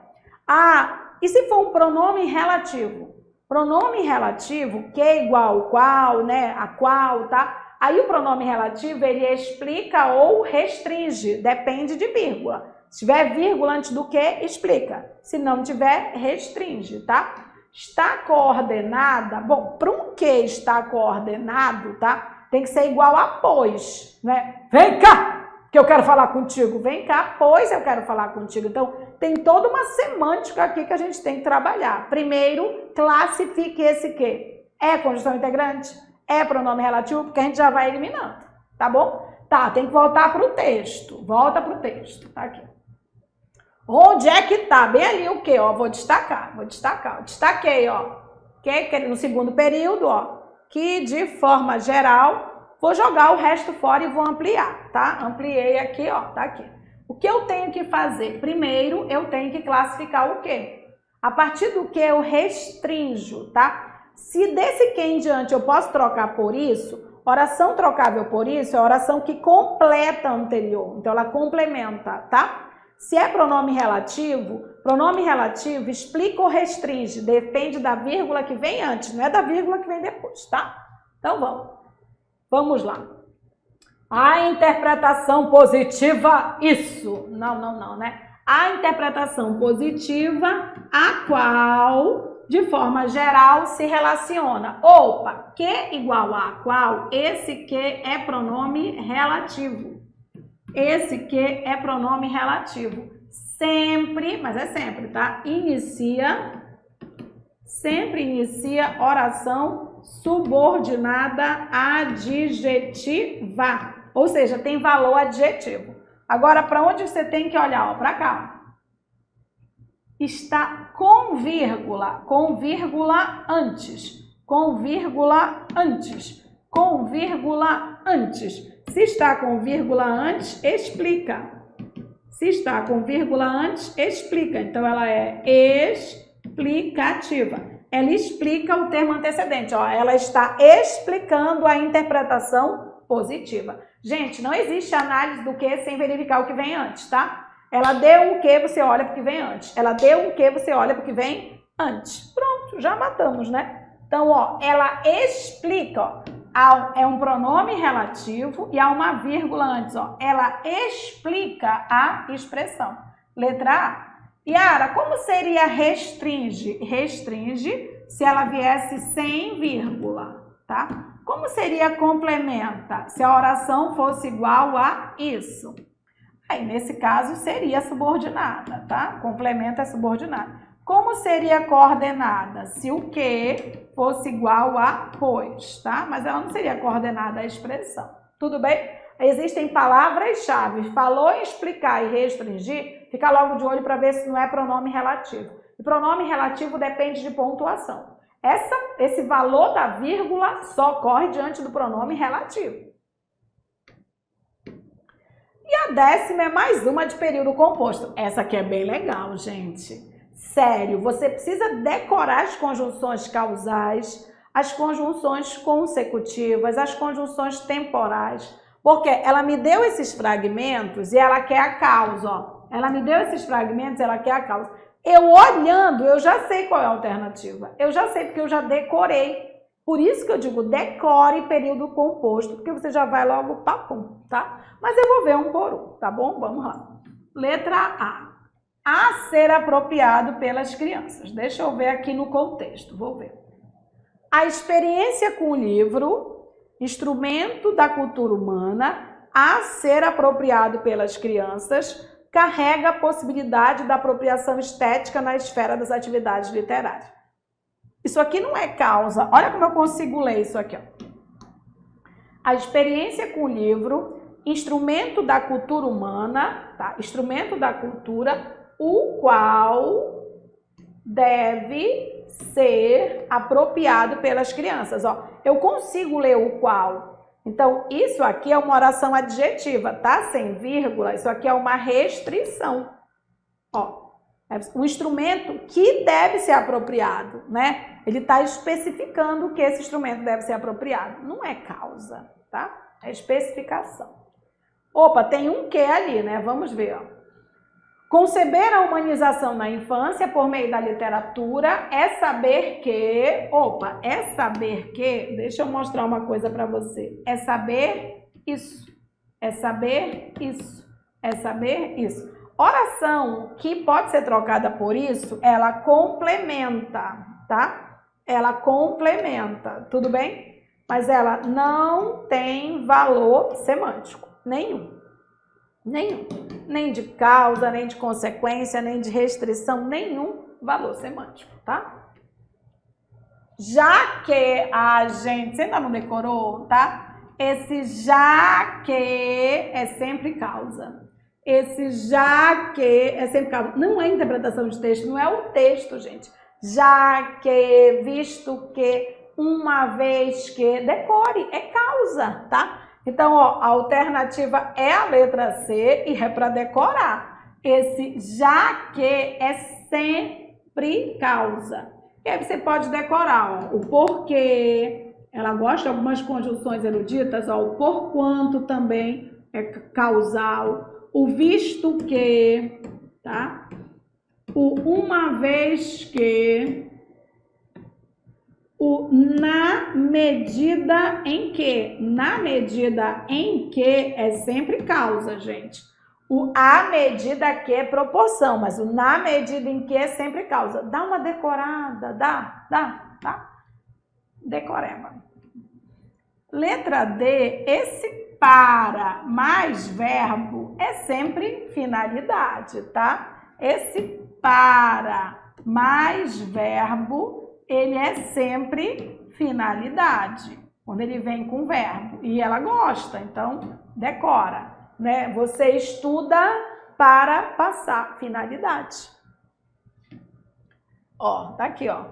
E se for um pronome relativo? Pronome relativo, que é igual ao qual, né? A qual, tá? Aí o pronome relativo, ele explica ou restringe, depende de vírgula. Se tiver vírgula antes do que, explica. Se não tiver, restringe, tá? Está coordenada, bom, para um que está coordenado, tá? Tem que ser igual a pois, né? Vem cá, que eu quero falar contigo. Vem cá, pois eu quero falar contigo. Então, tem toda uma semântica aqui que a gente tem que trabalhar. Primeiro, classifique esse que. É conjunção integrante? É pronome relativo? Porque a gente já vai eliminando, tá bom? Tá, tem que voltar para o texto. Volta para o texto, tá aqui. Onde é que tá? Bem ali o que, ó? Vou destacar. Destaquei, ó. Que no segundo período, ó. Que de forma geral, vou jogar o resto fora e vou ampliar, tá? Ampliei aqui, ó, tá aqui. O que eu tenho que fazer? Primeiro, eu tenho que classificar o que. A partir do que eu restrinjo, tá? Se desse que em diante eu posso trocar por isso, oração trocável por isso é a oração que completa a anterior. Então, ela complementa, tá? Se é pronome relativo explica ou restringe, depende da vírgula que vem antes, não é da vírgula que vem depois, tá? Então, vamos lá. A interpretação positiva, isso. Não, né? A interpretação positiva, a qual, de forma geral, se relaciona. Opa, que igual a qual, esse que é pronome relativo. Esse que é pronome relativo. Sempre, mas é sempre, tá? Sempre inicia oração subordinada adjetiva. Ou seja, tem valor adjetivo. Agora, para onde você tem que olhar? Para cá. Está com vírgula antes. Com vírgula antes. Se está com vírgula antes, explica. Se está com vírgula antes, explica. Então, ela é explicativa. Ela explica o termo antecedente. Ó. Ela está explicando a interpretação positiva. Gente, não existe análise do que sem verificar o que vem antes, tá? Ela deu um que, você olha para o que vem antes. Ela deu um que, você olha para o que vem antes. Pronto, já matamos, né? Então, ó, ela explica, ó. É um pronome relativo e há uma vírgula antes, ó. Ela explica a expressão. Letra A. Yara, como seria restringe? Restringe se ela viesse sem vírgula, tá? Como seria complementa? Se a oração fosse igual a isso. Aí, nesse caso, seria subordinada, tá? Complementa é subordinada. Como seria coordenada? Se o que fosse igual a pois, tá? Mas ela não seria coordenada à expressão. Tudo bem? Existem palavras-chave. Falou em explicar e restringir, fica logo de olho para ver se não é pronome relativo. E pronome relativo depende de pontuação. Esse valor da vírgula só ocorre diante do pronome relativo. E a 10ª é mais uma de período composto. Essa aqui é bem legal, gente. sério. Você precisa decorar as conjunções causais, as conjunções consecutivas, as conjunções temporais, porque ela me deu esses fragmentos e ela quer a causa, ó. Ela me deu esses fragmentos e ela quer a causa. Eu olhando, eu já sei qual é a alternativa. Eu já sei porque eu já decorei. Por isso que eu digo decore período composto, porque você já vai logo papum, tá? Mas eu vou ver um por um, tá bom? Vamos lá. Letra A. A ser apropriado pelas crianças. Deixa eu ver aqui no contexto, vou ver. A experiência com o livro, instrumento da cultura humana, a ser apropriado pelas crianças, carrega a possibilidade da apropriação estética na esfera das atividades literárias. Isso aqui não é causa. Olha como eu consigo ler isso aqui, ó. A experiência com o livro, instrumento da cultura humana, tá? Instrumento da cultura, o qual deve ser apropriado pelas crianças. Ó, eu consigo ler o qual. Então, isso aqui é uma oração adjetiva, tá? Sem vírgula. Isso aqui é uma restrição. Ó, é um instrumento que deve ser apropriado, né? Ele está especificando que esse instrumento deve ser apropriado. Não é causa, tá? É especificação. Opa, tem um que ali, né? Vamos ver, ó. Conceber a humanização na infância por meio da literatura é saber que... Opa, é saber que... Deixa eu mostrar uma coisa para você. É saber isso. É saber isso. É saber isso. Oração que pode ser trocada por isso, ela complementa, tá? Ela complementa, tudo bem? Mas ela não tem valor semântico, nenhum. Nenhum. Nem de causa, nem de consequência, nem de restrição, nenhum valor semântico, tá? Já que a gente... Você ainda não decorou, tá? Esse já que é sempre causa. Esse já que é sempre causa. Não é interpretação de texto, não é o texto, gente. Já que, visto que, uma vez que... Decore, é causa, tá? Então, ó, a alternativa é a letra C e é para decorar. Esse já que é sempre causa. E aí você pode decorar, ó, o porquê. Ela gosta de algumas conjunções eruditas, ó, o porquanto também é causal. O visto que, tá? O uma vez que... O na medida em que. Na medida em que é sempre causa, gente. O à medida que é proporção, mas o na medida em que é sempre causa. Dá uma decorada, tá? Decoreba. Letra D, esse para mais verbo é sempre finalidade, tá? Esse para mais verbo ele é sempre finalidade, quando ele vem com verbo. E ela gosta, então decora, né? Você estuda para passar, finalidade. Ó, tá aqui, ó.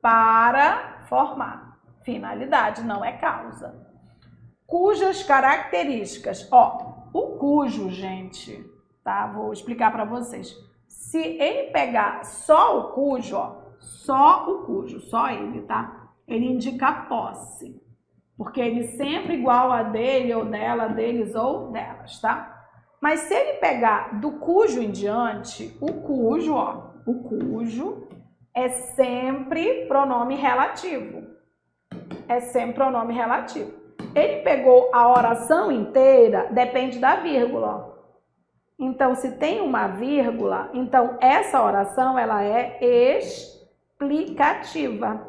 Para formar, finalidade, não é causa. Cujas características, ó, o cujo, gente, tá? Vou explicar para vocês. Se ele pegar só o cujo, ó, só o cujo, só ele, tá? Ele indica posse, porque ele sempre igual a dele ou dela, deles ou delas, tá? Mas se ele pegar do cujo em diante, o cujo, ó, o cujo é sempre pronome relativo. É sempre pronome relativo. Ele pegou a oração inteira, depende da vírgula, ó. Então, se tem uma vírgula, então essa oração ela é explicativa.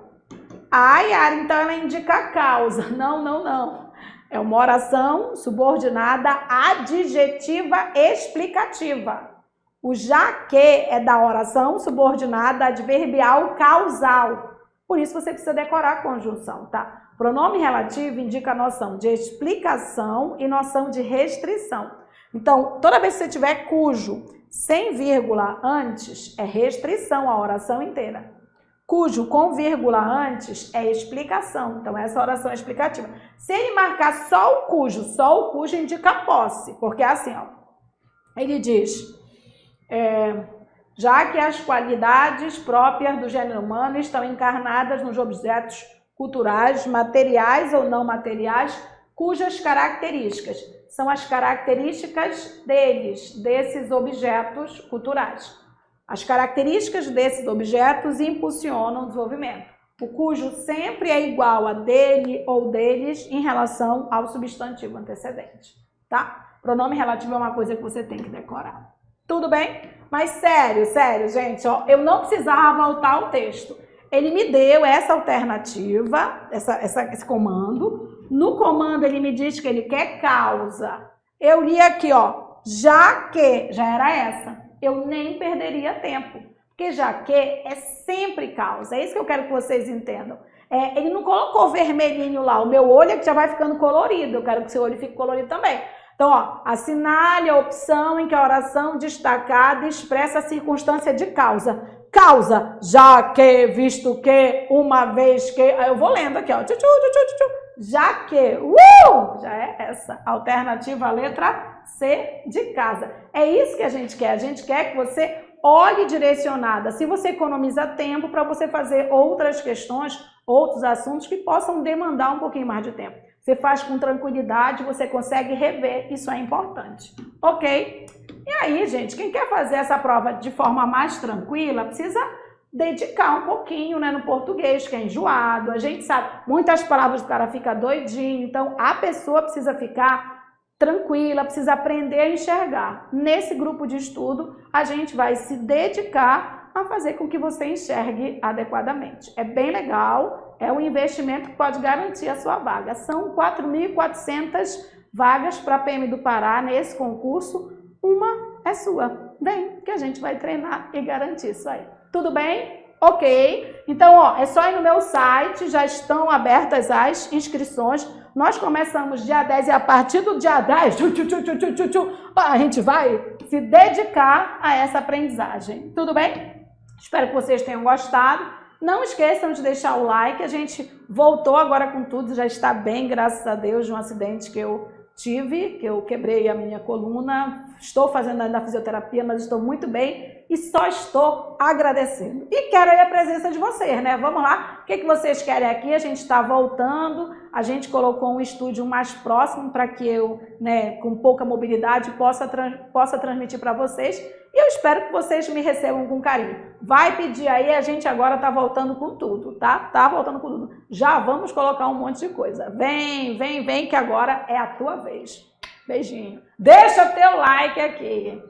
Ai, Yara, então ela indica a causa. Não. É uma oração subordinada adjetiva explicativa. O já que é da oração subordinada adverbial causal. Por isso você precisa decorar a conjunção, tá? Pronome relativo indica a noção de explicação e noção de restrição. Então, toda vez que você tiver cujo sem vírgula antes, é restrição a oração inteira. Cujo com vírgula antes é explicação. Então, essa oração é explicativa. Se ele marcar só o cujo indica posse. Porque é assim, ó. Ele diz, já que as qualidades próprias do gênero humano estão encarnadas nos objetos culturais, materiais ou não materiais, cujas características são as características desses objetos culturais. As características desses objetos impulsionam o desenvolvimento, o cujo sempre é igual a dele ou deles em relação ao substantivo antecedente, tá? Pronome relativo é uma coisa que você tem que decorar. Tudo bem? Mas sério, gente, ó, eu não precisava voltar ao texto. Ele me deu essa alternativa, esse comando. No comando ele me diz que ele quer causa. Eu li aqui, ó, já que, já era essa. Eu nem perderia tempo, porque já que é sempre causa. É isso que eu quero que vocês entendam. Ele não colocou vermelhinho lá, o meu olho é que já vai ficando colorido. Eu quero que o seu olho fique colorido também. Então, ó, assinale a opção em que a oração destacada expressa a circunstância de causa. Causa, já que, visto que, uma vez que... Aí eu vou lendo aqui, ó. Já que, já é essa. Alternativa à letra C de casa. É isso que a gente quer. A gente quer que você olhe direcionada. Se você economiza tempo para você fazer outras questões, outros assuntos que possam demandar um pouquinho mais de tempo. Você faz com tranquilidade, você consegue rever, isso é importante, ok? E aí, gente, quem quer fazer essa prova de forma mais tranquila, precisa dedicar um pouquinho, né, no português, que é enjoado, a gente sabe, muitas palavras o cara fica doidinho, então a pessoa precisa ficar tranquila, precisa aprender a enxergar. Nesse grupo de estudo, a gente vai se dedicar a fazer com que você enxergue adequadamente. É bem legal, é um investimento que pode garantir a sua vaga. São 4.400 vagas para a PM do Pará nesse concurso, uma é sua. Vem, que a gente vai treinar e garantir isso aí. Tudo bem? Ok. Então, ó, é só ir no meu site, já estão abertas as inscrições. Nós começamos dia 10 e a partir do dia 10, a gente vai se dedicar a essa aprendizagem. Tudo bem? Espero que vocês tenham gostado. Não esqueçam de deixar o like. A gente voltou agora com tudo, já está bem, graças a Deus, de um acidente que eu tive, que eu quebrei a minha coluna. Estou fazendo ainda a fisioterapia, mas estou muito bem e só estou agradecendo. E quero aí a presença de vocês, né? Vamos lá, o que vocês querem aqui? A gente está voltando, a gente colocou um estúdio mais próximo para que eu, né, com pouca mobilidade, possa transmitir para vocês. E eu espero que vocês me recebam com carinho. Vai pedir aí, a gente agora está voltando com tudo, tá? Tá voltando com tudo. Já vamos colocar um monte de coisa. Vem, que agora é a tua vez. Beijinho. Deixa teu like aqui.